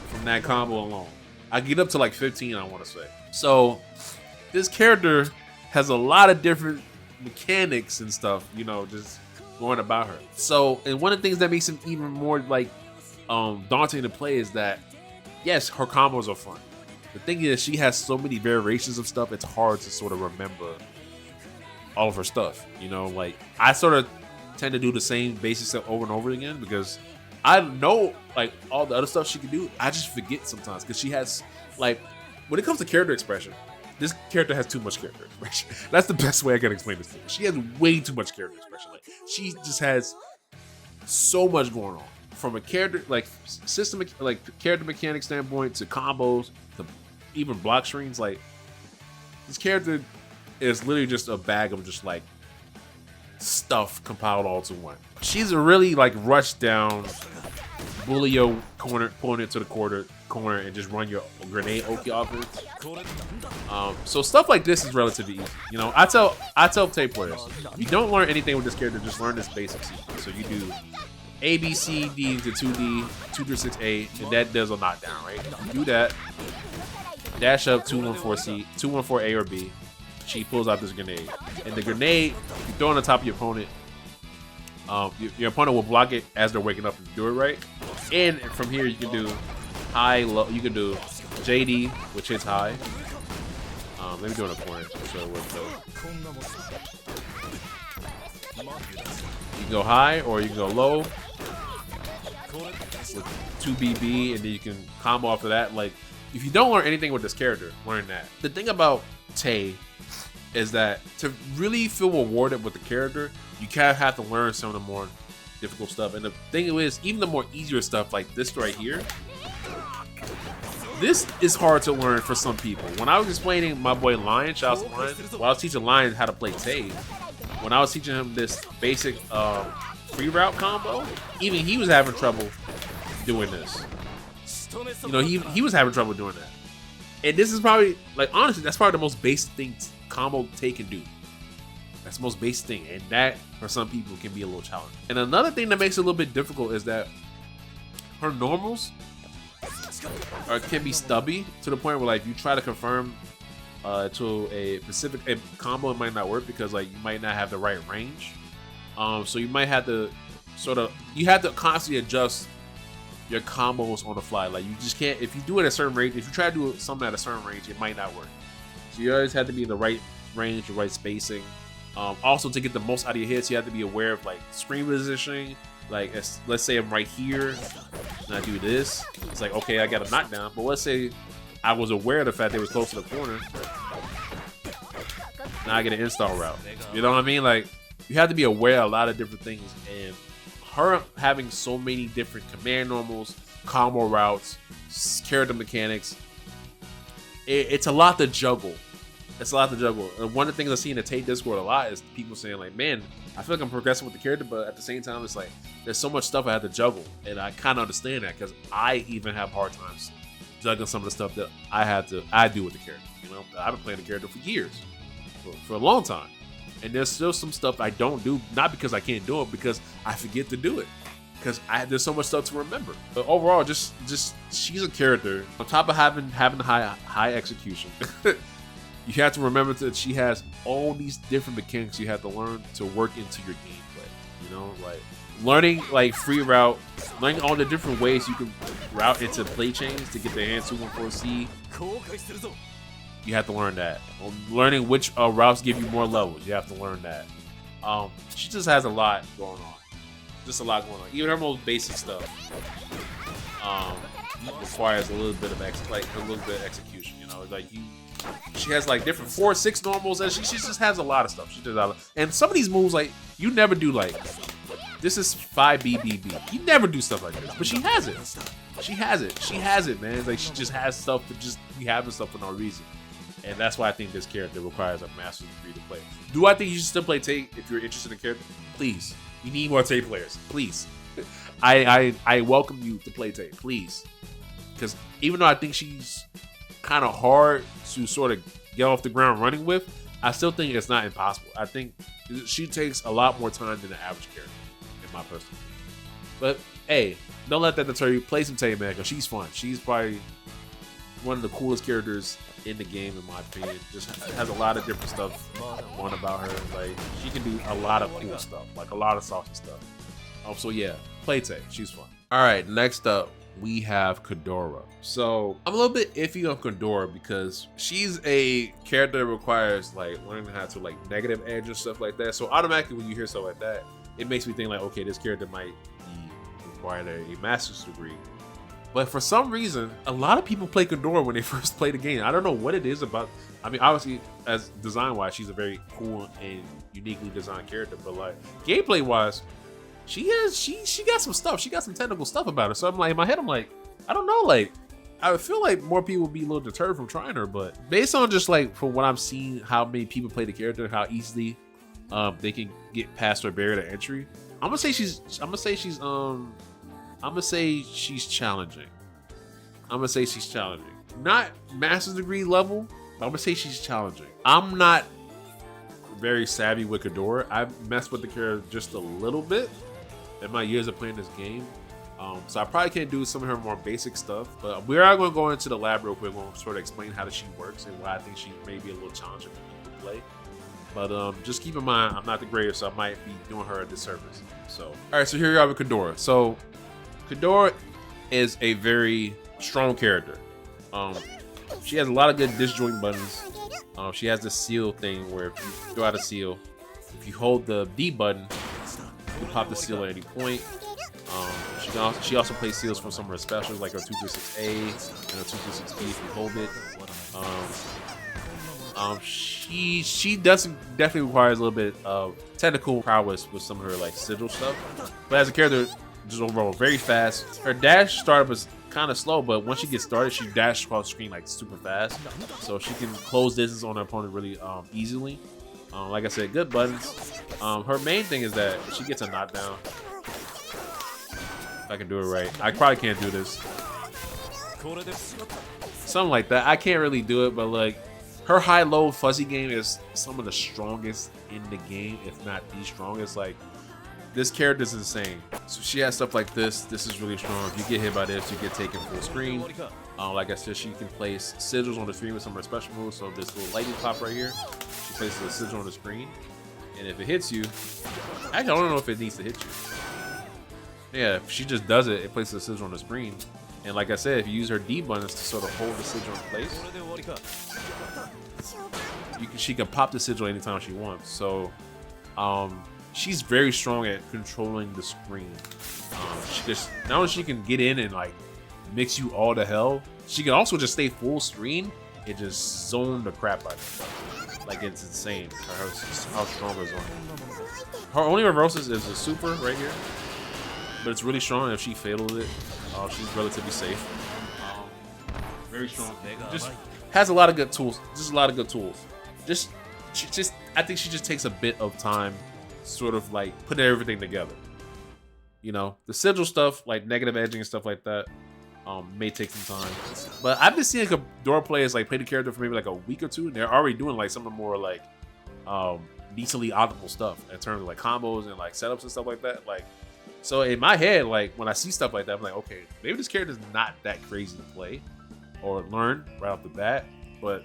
from that combo alone. I get up to like 15, I want to say. So, this character has a lot of different mechanics and stuff, you know, just going about her. So, and one of the things that makes him even more like daunting to play is that, yes, her combos are fun. The thing is, she has so many variations of stuff, it's hard to sort of remember all of her stuff. You know, like, I sort of tend to do the same basic stuff over and over again because I know, like, all the other stuff she can do. I just forget sometimes because she has, like, when it comes to character expression, this character has too much character expression. That's the best way I can explain this to you. She has way too much character expression. Like, she just has so much going on. From a character, like, system, like, character mechanic standpoint to combos to even block screens, like, this character is literally just a bag of just like stuff compiled all to one. She's a really like rush down, bully your corner opponent to the corner and just run your grenade Oki offense. So stuff like this is relatively easy. You know, I tell Tae players, if you don't learn anything with this character, just learn this basic sequence. So you do A, B, C, D to 2D, 2 through 6A, and that does a knockdown, right? You do that. Dash up 214C, 214A or B. She pulls out this grenade, and the grenade you throw on the top of your opponent. Your opponent will block it as they're waking up and do it right. And from here you can do high, low. You can do JD, which hits high. Let me do it in a corner so it works out. You can go high or you can go low with 2BB, and then you can combo off of that. Like, if you don't learn anything with this character, learn that. The thing about Tae is that to really feel rewarded with the character, you kind of have to learn some of the more difficult stuff. And the thing is, even the more easier stuff like this right here, This is hard to learn for some people. When I was explaining my boy Lion, shout out to Lion, while I was teaching Lion how to play Tay, when I was teaching him this basic free route combo, even he was having trouble doing this. You know, he was having trouble doing that. And this is probably, like, honestly, that's probably the most basic thing combo Tay can do. That's the most basic thing, and that for some people can be a little challenging. And another thing that makes it a little bit difficult is that her normals can be stubby to the point where, like, you try to confirm to a specific combo, it might not work because, like, you might not have the right range. So you might have to you have to constantly adjust your combos on the fly. Like, you just can't, if you do it at a certain range, if you try to do something at a certain range, it might not work. So you always have to be in the right range, the right spacing. Also, to get the most out of your hits, you have to be aware of, like, screen positioning. Like, let's say I'm right here and I do this. It's like, okay, I got a knockdown. But let's say I was aware of the fact they was close to the corner. Now I get an install route. You know what I mean? Like, you have to be aware of a lot of different things. And her having so many different command normals, combo routes, character mechanics, it's a lot to juggle. It's a lot to juggle. And one of the things I see in the Tay Discord a lot is people saying, like, man, I feel like I'm progressing with the character, but at the same time, it's like, there's so much stuff I have to juggle. And I kind of understand that because I even have hard times juggling some of the stuff that I do with the character. You know, I've been playing the character for years, for a long time. And there's still some stuff I don't do, not because I can't do it, because I forget to do it. Because there's so much stuff to remember. But overall, just she's a character. On top of having high execution, you have to remember that she has all these different mechanics you have to learn to work into your gameplay. You know, like learning like free route, learning all the different ways you can route into play chains to get the hand 214C. You have to learn that. Learning which routes give you more levels, you have to learn that. She just has a lot going on. Just a lot going on. Even her most basic stuff requires a little bit of execution. You know, like she has like different 4-6 normals, and she just has a lot of stuff. She does a lot, and some of these moves, like, you never do, like, this is 5BBB. You never do stuff like this, but she has it. She has it, man. It's like she just has stuff to just be having stuff for no reason. And that's why I think this character requires a master's degree to play. Do I think you should still play Tay if you're interested in the character? Please. You need more Tay players. Please. I welcome you to play Tay. Please. Because even though I think she's kind of hard to sort of get off the ground running with, I still think it's not impossible. I think she takes a lot more time than the average character, in my personal opinion. But hey, don't let that deter you. Play some Tay, man, because she's fun. She's probably one of the coolest characters in the game, in my opinion. Just has a lot of different stuff going about her. Like, she can do a lot of cool stuff, like a lot of saucy stuff. So yeah, play Tay. She's fun. All right, next up, we have Qdora. So I'm a little bit iffy on Qdora because she's a character that requires like learning how to like negative edge and stuff like that. So automatically when you hear stuff like that, it makes me think like, okay, this character might be requiring a master's degree. But for some reason, a lot of people play Qdora when they first play the game. I don't know what it is about. I mean, obviously, as design-wise, she's a very cool and uniquely designed character. But like gameplay-wise, she got some stuff. She got some technical stuff about her. So I'm like, in my head, I'm like, I don't know. Like, I feel like more people would be a little deterred from trying her. But based on just like from what I'm seeing, how many people play the character, how easily they can get past her barrier to entry, I'm gonna say she's challenging. I'm gonna say she's challenging. Not master's degree level, but I'm gonna say she's challenging. I'm not very savvy with Qdora. I've messed with the character just a little bit in my years of playing this game. So I probably can't do some of her more basic stuff, but we are going to go into the lab real quick. We'll sort of explain how she works and why I think she may be a little challenging for people to play. But just keep in mind, I'm not the greatest, so I might be doing her a disservice. So, all right, so here we are with Qdora. So Qdora is a very strong character. She has a lot of good disjoint buttons. She has this seal thing where if you throw out a seal, if you hold the B button, you pop the seal at any point. She also plays seals from some of her specials, like her 236A and her 236B if you hold it. She definitely requires a little bit of technical prowess with some of her like sigil stuff. But as a character, just overall very fast. Her dash startup is kind of slow, but once she gets started, she dashes across the screen like super fast, so she can close distance on her opponent really easily. Like I said, good buttons. Her main thing is that she gets a knockdown. If I can do it right, I probably can't do this. Something like that. I can't really do it, but like her high-low fuzzy game is some of the strongest in the game, if not the strongest. Like this character is insane. So she has stuff like this. This is really strong. If you get hit by this, you get taken full screen. Like I said, she can place sigils on the screen with some of her special moves. So this little lightning pop right here, she places a sigil on the screen, and if it hits you, actually I don't know if it needs to hit you. Yeah, if she just does it, it places a sigil on the screen. And like I said, if you use her D buttons to sort of hold the sigil in place, she can pop the sigil anytime she wants. So she's very strong at controlling the screen. She just, not only she can get in and like mix you all to hell, she can also just stay full screen and just zone the crap out of you. Like it's insane how strong her zone is. Her only reversals is a super right here, but it's really strong. If she fataled it, she's relatively safe. Very strong. Just has a lot of good tools. Just a lot of good tools. I think she just takes a bit of time, sort of like putting everything together. You know, the sigil stuff, like negative edging and stuff like that, may take some time. But I've been seeing Qdora players like play the character for maybe like a week or two, and they're already doing like some of the more like decently optimal stuff in terms of like combos and like setups and stuff like that. Like, so in my head, like when I see stuff like that, I'm like, okay, maybe this character's not that crazy to play or learn right off the bat. But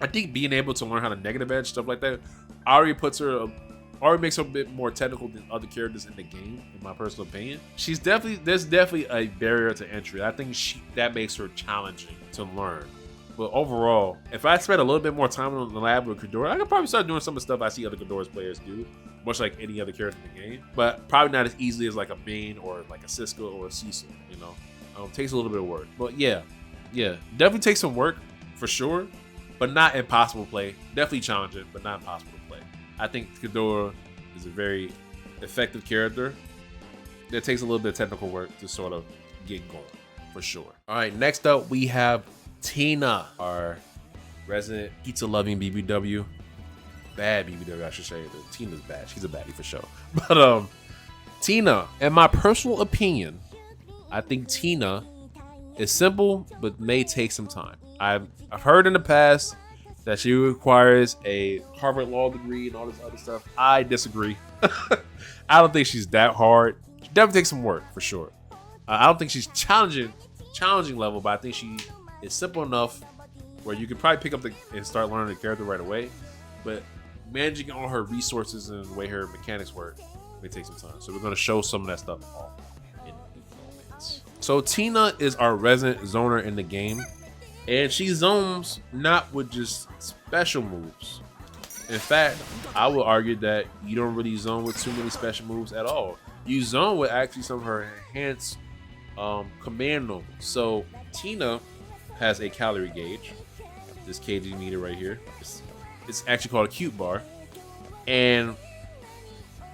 I think being able to learn how to negative edge stuff like that already makes her a bit more technical than other characters in the game, in my personal opinion. There's definitely a barrier to entry. I think that makes her challenging to learn. But overall, if I spent a little bit more time in the lab with Qdora, I could probably start doing some of the stuff I see other Qdora's players do, much like any other character in the game. But probably not as easily as like a Bane or like a Sisca or a Cecil, you know? Takes a little bit of work. But yeah, definitely takes some work for sure, but not impossible to play. Definitely challenging, but not impossible to play. I think Qdora is a very effective character that takes a little bit of technical work to sort of get going, for sure. All right, next up we have Tina, our resident pizza-loving BBW. Bad BBW, I should say. Tina's bad. She's a baddie for sure. But Tina, in my personal opinion, I think Tina is simple, but may take some time. I've heard in the past that she requires a Harvard Law degree and all this other stuff. I disagree. I don't think she's that hard. She definitely takes some work, for sure. I don't think she's challenging level, but I think she is simple enough where you could probably pick up and start learning the character right away. But managing all her resources and the way her mechanics work may take some time. So we're going to show some of that stuff off in moments. So Tina is our resident zoner in the game, and she zones not with just special moves. In fact, I would argue that you don't really zone with too many special moves at all. You zone with actually some of her enhanced command nobles. So Tina has a calorie gauge, this kg meter right here. It's actually called a cute bar, and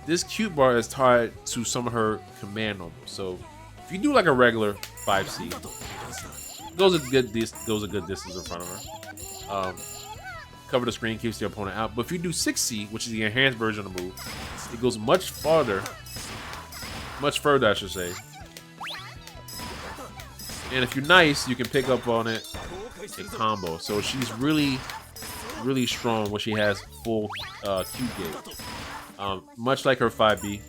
this cute bar is tied to some of her command nobles. So if you do like a regular 5C, goes a good distance in front of her. Cover the screen, keeps the opponent out. But if you do 6C, which is the enhanced version of the move, it goes much further, I should say. And if you're nice, you can pick up on it and combo. So she's really strong when she has full Q gauge. Much like her 5B,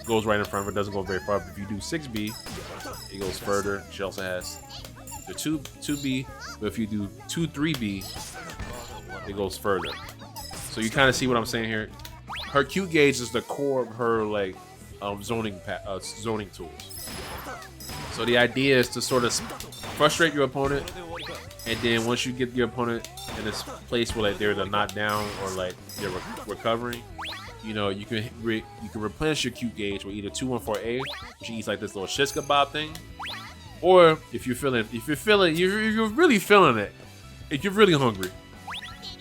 goes right in front of her, doesn't go very far. But if you do 6B, it goes further. She also has the 2B, but if you do 2-3B, it goes further. So you kind of see what I'm saying here. Her Q gauge is the core of her like zoning tools. So the idea is to sort of frustrate your opponent, and then once you get your opponent in this place where like they're not down or like they're recovering, you know, you can replenish your Q gauge with either 214A, which eats like this little shit kebab thing, or if you're really feeling it, if you're really hungry,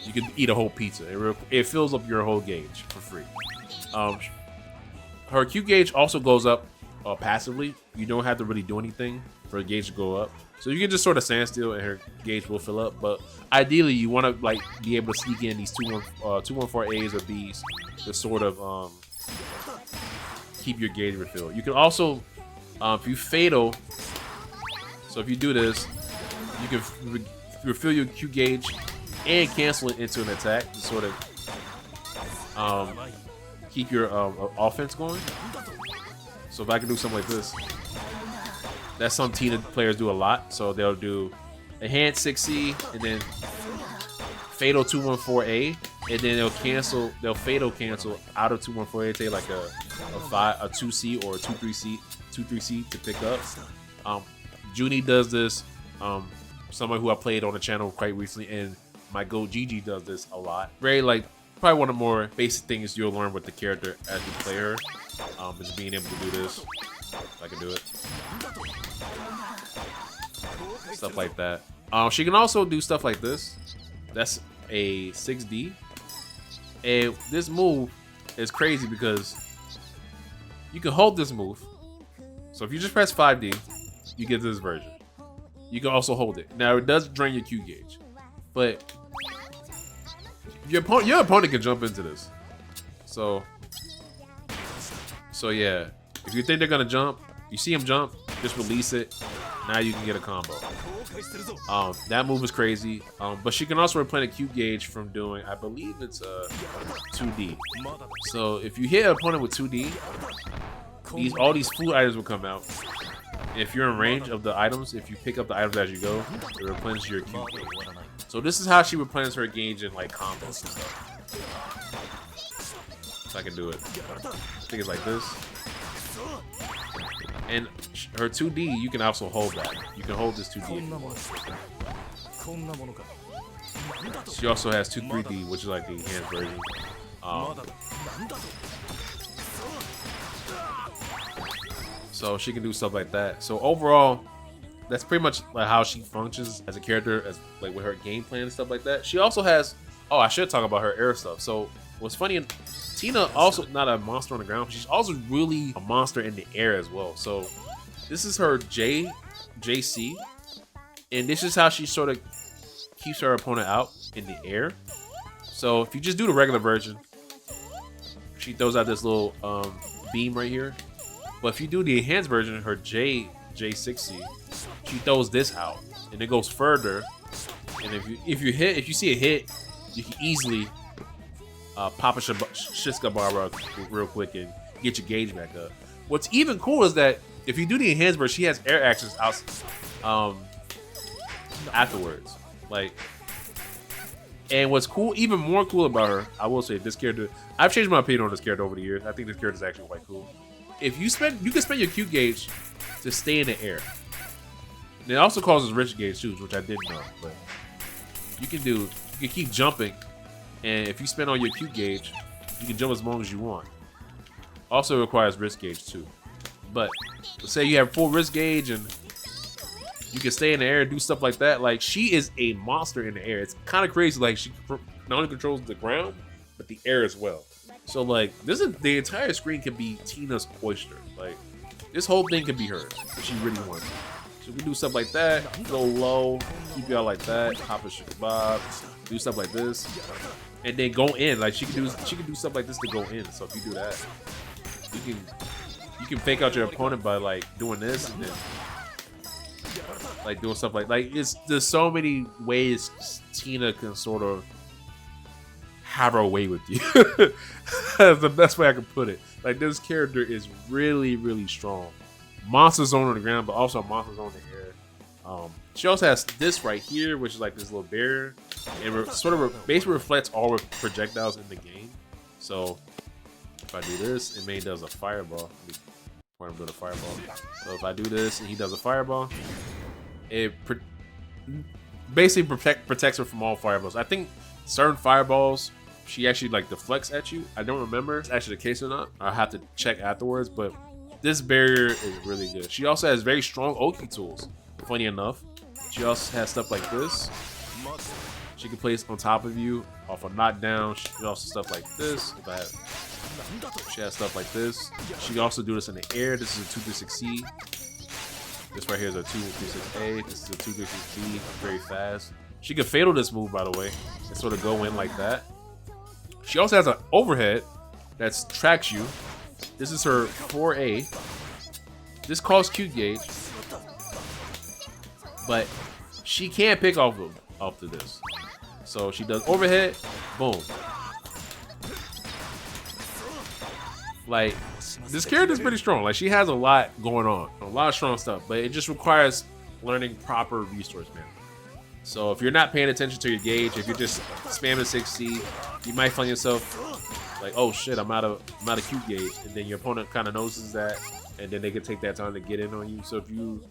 you can eat a whole pizza. It fills up your whole gauge for free. Her Q gauge also goes up passively you don't have to really do anything for a gauge to go up. So you can just sort of stand still and her gauge will fill up. But ideally, you want to like be able to sneak in these 214 A's or B's to sort of keep your gauge refilled. You can also, if you fatal, so if you do this, you can refill your Q gauge and cancel it into an attack to sort of keep your offense going. So if I can do something like this, that's something Tina players do a lot. So they'll do enhance 6C and then fatal 214A, and then they'll fatal cancel out of 214A, take like a 2C or a 2-3C to pick up. Junie does this. Someone who I played on the channel quite recently, and my GOAT Gigi does this a lot. Very like probably one of the more basic things you'll learn with the character as you play her, is being able to do this. If I can do it, stuff like that. She can also do stuff like this. That's a 6D, and this move is crazy because you can hold this move. So if you just press 5D, you get this version. You can also hold it. Now it does drain your Q gauge, but your opponent can jump into this. So yeah, if you think they're gonna jump, you see him jump, just release it. Now you can get a combo. That move is crazy. But she can also replenish Q gauge from doing, I believe it's 2D. So if you hit an opponent with 2D, all these food items will come out. If you're in range of the items, if you pick up the items as you go, it replenishes your Q gauge. So this is how she replenishes her gauge in like combos and stuff. So I can do it. I think it's like this. And her 2D, you can also hold that. You can hold this 2D. She also has 2-3D, which is like the enhanced version. So she can do stuff like that. So overall, that's pretty much like how she functions as a character, as like with her game plan and stuff like that. She also has, oh, I should talk about her air stuff. So what's funny, Tina also not a monster on the ground, she's also really a monster in the air as well. So this is her JC, and this is how she sort of keeps her opponent out in the air. So if you just do the regular version, she throws out this little beam right here. But if you do the enhanced version, her J6C, she throws this out, and it goes further. And if you see a hit, you can easily pop a Sisca bar real quick and get your gauge back up. What's even cool is that if you do the enhanced version, she has air actions out afterwards. Like, and what's cool, even more cool about her, I will say, this character, I've changed my opinion on this character over the years. I think this character is actually quite cool. If you can spend your Q gauge to stay in the air. And it also causes rich gauge too, which I didn't know, but you can keep jumping, and if you spend all your Q gauge, you can jump as long as you want. Also requires wrist gauge too. But let's say you have full wrist gauge and you can stay in the air and do stuff like that. Like, she is a monster in the air. It's kind of crazy. Like, she not only controls the ground, but the air as well. So like, the entire screen can be Tina's oyster. Like, this whole thing can be hers if she really wants it. So we do stuff like that, go low, keep you out like that, hop a sugar bob, do stuff like this, and then go in. Like, she can do stuff like this to go in. So if you do that, you can fake out your opponent by like doing this and then like doing stuff like there's so many ways Tina can sort of have her way with you. That's the best way I can put it. Like, this character is really, really strong. Monster zone on the ground, but also monster zone in the air. She also has this right here, which is like this little barrier, and basically reflects all her projectiles in the game. So if I do this, and Main does a fireball. Let me point him to the fireball. So if I do this and he does a fireball, it basically protects her from all fireballs. I think certain fireballs, she actually like deflects at you. I don't remember if it's actually the case or not. I'll have to check afterwards, but this barrier is really good. She also has very strong Oki tools, funny enough. She also has stuff like this. She can place on top of you off a knockdown. She can also stuff like this. She has stuff like this. She can also do this in the air. This is a 2-6C. This right here is a 236A. This is a 236B. Very fast. She can fatal this move, by the way, and sort of go in like that. She also has an overhead that tracks you. This is her 4A. This calls Q gauge, but she can't pick off of this. So she does overhead, boom. Like, this character is pretty strong. Like, she has a lot going on, a lot of strong stuff, but it just requires learning proper resource management. So if you're not paying attention to your gauge, if you're just spamming 6C, you might find yourself like, oh shit, I'm out of Q gauge, and then your opponent kind of notices that, and then they can take that time to get in on you. So if you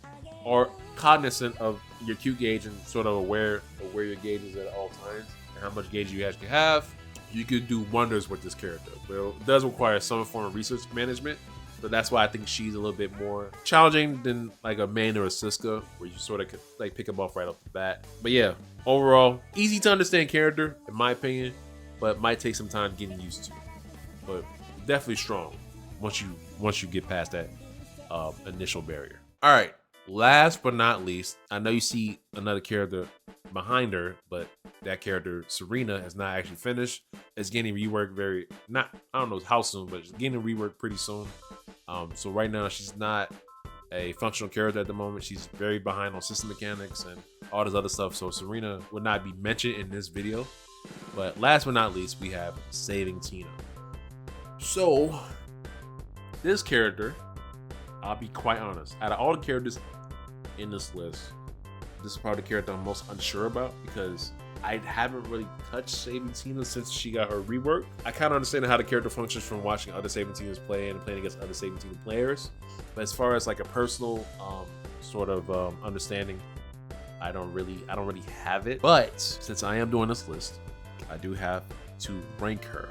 are cognizant of your Q gauge and sort of aware of where your gauge is at all times and how much gauge you actually have, you could do wonders with this character. Well, it does require some form of resource management, so that's why I think she's a little bit more challenging than like a Main or a Sisca, where you sort of could like pick them off right off the bat. But yeah, overall, easy to understand character in my opinion, but might take some time getting used to. But definitely strong once you get past that initial barrier. All right, last but not least, I know you see another character behind her, but that character Serena has not actually finished. It's getting reworked I don't know how soon, but it's getting reworked pretty soon. So right now she's not a functional character at the moment. She's very behind on system mechanics and all this other stuff. So Serena would not be mentioned in this video. But last but not least, we have Saving Tina. So this character, I'll be quite honest, out of all the characters in this list, this is probably the character I'm most unsure about because I haven't really touched Saving Tina since she got her rework. I kind of understand how the character functions from watching other Saving Tinas play and playing against other Saving Tina players. But as far as like a personal sort of understanding, I don't really have it. But since I am doing this list, I do have to rank her.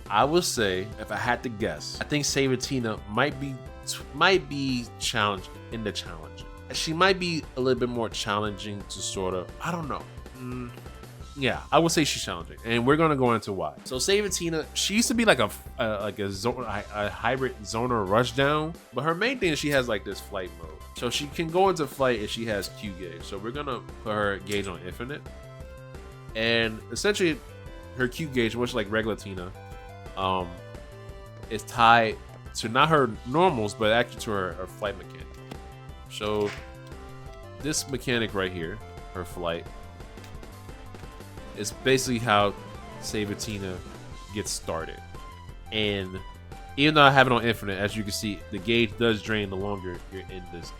I would say, if I had to guess, I think Saving Tina might be challenged in the challenge. She might be a little bit more challenging to sort of, I don't know. Yeah, I would say she's challenging, and we're gonna go into why. So Saving Tina, she used to be like a hybrid zoner rushdown, but her main thing is she has like this flight mode. So she can go into flight if she has Q gauge. So we're gonna put her gauge on infinite, and essentially her Q gauge, much like regular Tina, is tied to not her normals, but actually to her flight mechanic. So this mechanic right here, her flight, is basically how Saving Tina gets started. And even though I have it on infinite, as you can see, the gauge does drain the longer you're in this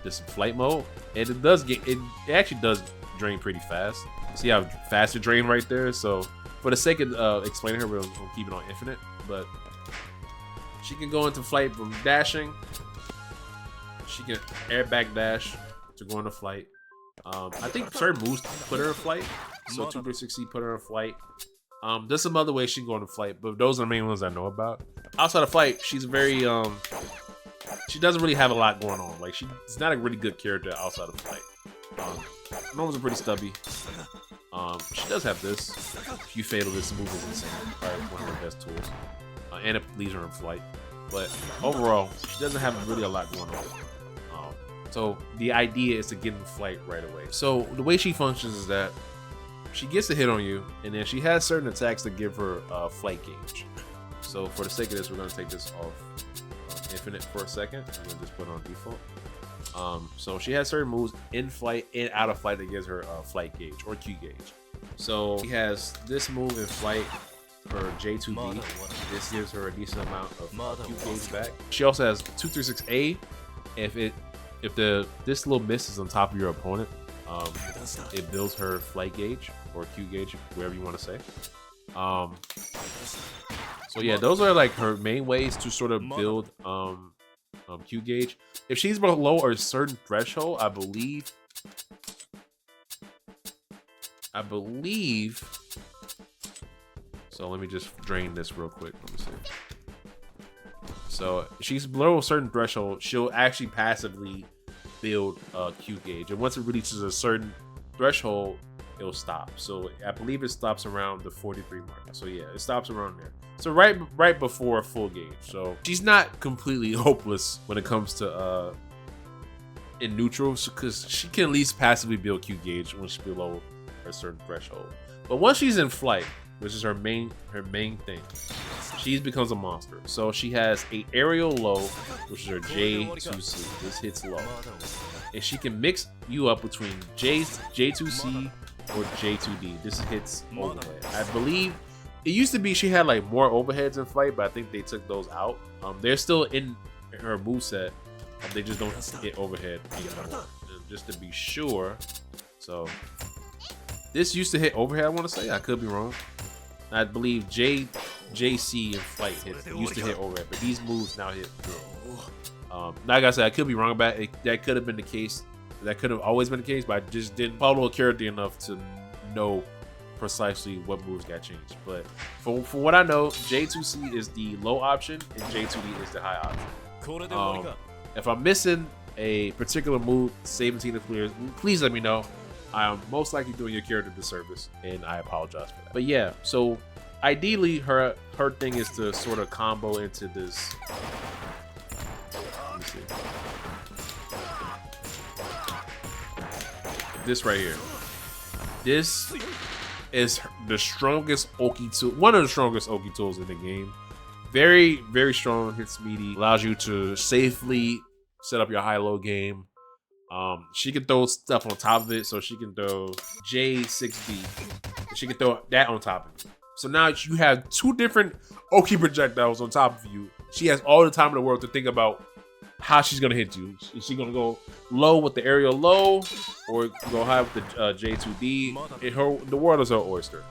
this flight mode, and it actually does drain pretty fast. See how fast it drained right there. So for the sake of explaining her, we'll keep it on infinite. But she can go into flight from dashing. She can airback dash to go into flight. I think certain moves put her in flight. So 260 put her in flight. There's some other ways she can go into flight, but those are the main ones I know about. Outside of flight, she's very she doesn't really have a lot going on. Like she's not a really good character outside of flight. Normals are pretty stubby. She does have this. If you fatal, this move is insane. Probably one of her best tools. And it leaves her in flight. But overall, she doesn't have really a lot going on. So the idea is to get in flight right away. So the way she functions is that she gets a hit on you, and then she has certain attacks that give her flight gauge. So for the sake of this, we're going to take this off infinite for a second. I'm going to just put it on default. So she has certain moves in flight and out of flight that gives her flight gauge or Q gauge. So she has this move in flight, her J2B. This gives her a decent amount of Q gauge back. She also has 236A. If this little miss is on top of your opponent, it builds her flight gauge or Q gauge, whatever you want to say. So yeah, those are like her main ways to sort of build Q gauge. If she's below a certain threshold, I believe. So let me just drain this real quick. Let me see. So if she's below a certain threshold, she'll actually passively build Q gauge, and once it reaches a certain threshold, it'll stop. So I believe it stops around the 43 mark. So yeah, it stops around there. So right before full gauge. So she's not completely hopeless when it comes to in neutral, because she can at least passively build Q gauge when she's below a certain threshold. But once she's in flight, which is her main thing, she becomes a monster. So she has a aerial low, which is her J2C. This hits low, and she can mix you up between J2C or J2D. This hits overhead. I believe it used to be she had like more overheads in flight, but I think they took those out. They're still in her moveset. They just don't hit overhead anymore. Just to be sure. So this used to hit overhead, I want to say. I could be wrong. I believe JC in flight used to hit overhead, but these moves now hit. Like I said, I could be wrong about it. That could have been the case. That could have always been the case, but I just didn't follow a character enough to know precisely what moves got changed. But for what I know, J2C is the low option and J2D is the high option. If I'm missing a particular move, saving Tina clears, please let me know. I am most likely doing your character disservice, and I apologize for that. But yeah, so ideally, her thing is to sort of combo into this. Let me see. This right here. This is the strongest Oki tool, one of the strongest Oki tools in the game. Very, very strong, hits meaty, allows you to safely set up your high-low game. She can throw stuff on top of it, so she can throw J6B. She can throw that on top of it. So now you have two different Oki projectiles on top of you. She has all the time in the world to think about how she's gonna hit you. Is she gonna go low with the aerial low, or go high with the J2D? The world is her oyster.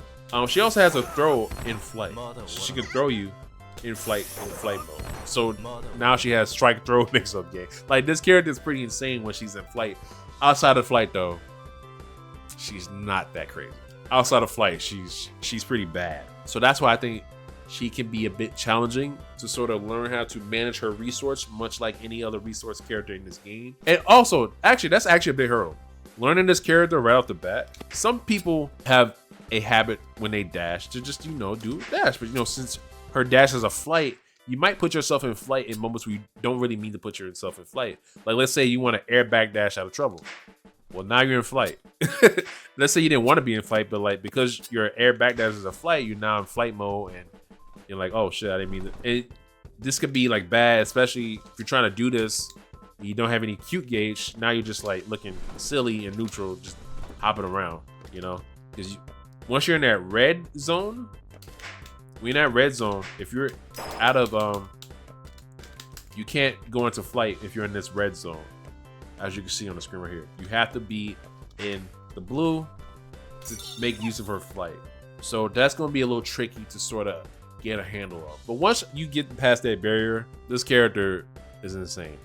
She also has a throw in flight. She can throw you in flight mode. So now she has strike throw mix up game. Like, this character is pretty insane when she's in flight. Outside of flight though, she's not that crazy. Outside of flight, she's pretty bad. So that's why I think she can be a bit challenging to sort of learn how to manage her resource, much like any other resource character in this game. And also, that's actually a big hurdle. Learning this character right off the bat. Some people have a habit when they dash to just, do a dash. But since her dash is a flight, you might put yourself in flight in moments where you don't really mean to put yourself in flight. Like, let's say you want to air back dash out of trouble. Well, now you're in flight. Let's say you didn't want to be in flight, but like, because your air back dash is a flight, you're now in flight mode, and you're like, oh shit, I didn't mean to. This could be like bad, especially if you're trying to do this, you don't have any cute gauge. Now you're just like looking silly and neutral, just hopping around, because once you're in that red zone, if you're out of you can't go into flight if you're in this red zone, as you can see on the screen right here. You have to be in the blue to make use of her flight. So that's going to be a little tricky to sort of get a handle of. But once you get past that barrier, this character is insane.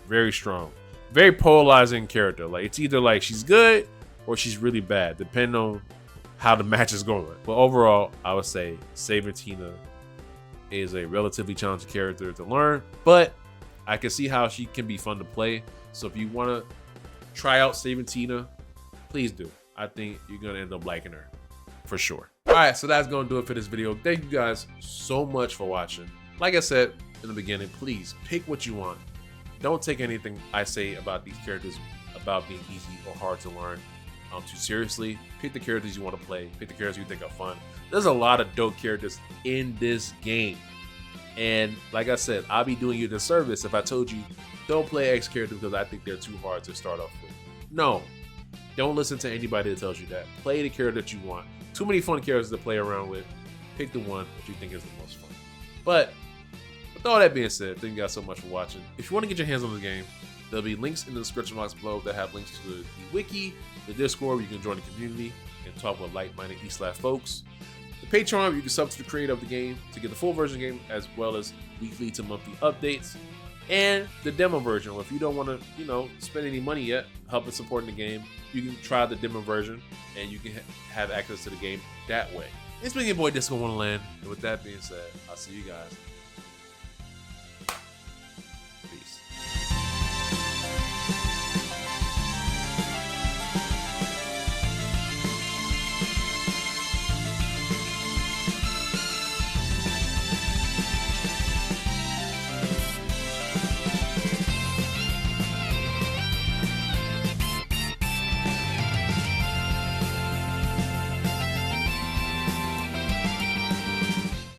Very strong. Very polarizing character. Like, it's either like she's good or she's really bad, depending on how the match is going. But overall, I would say Saving Tina is a relatively challenging character to learn, but I can see how she can be fun to play. So if you want to try out Saving Tina, please do. I think you're going to end up liking her for sure. All right, so that's going to do it for this video. Thank you guys so much for watching. Like I said in the beginning, please pick what you want. Don't take anything I say about these characters about being easy or hard to learn too seriously. Pick the characters you want to play. Pick the characters you think are fun. There's a lot of dope characters in this game. And like I said, I'll be doing you a disservice if I told you don't play X character because I think they're too hard to start off with. No, don't listen to anybody that tells you that. Play the character that you want. Too many fun characters to play around with. Pick the one that you think is the most fun. But with all that being said, thank you guys so much for watching. If you want to get your hands on the game, there'll be links in the description box below that have links to the wiki, the Discord where you can join the community and talk with like-minded folks. The Patreon where you can sub to the creator of the game to get the full version of the game, as well as weekly to monthly updates. And the demo version, where if you don't want to, spend any money yet, helping supporting the game, you can try the demo version and you can have access to the game that way. It's been your boy Disco Wonderland, and with that being said, I'll see you guys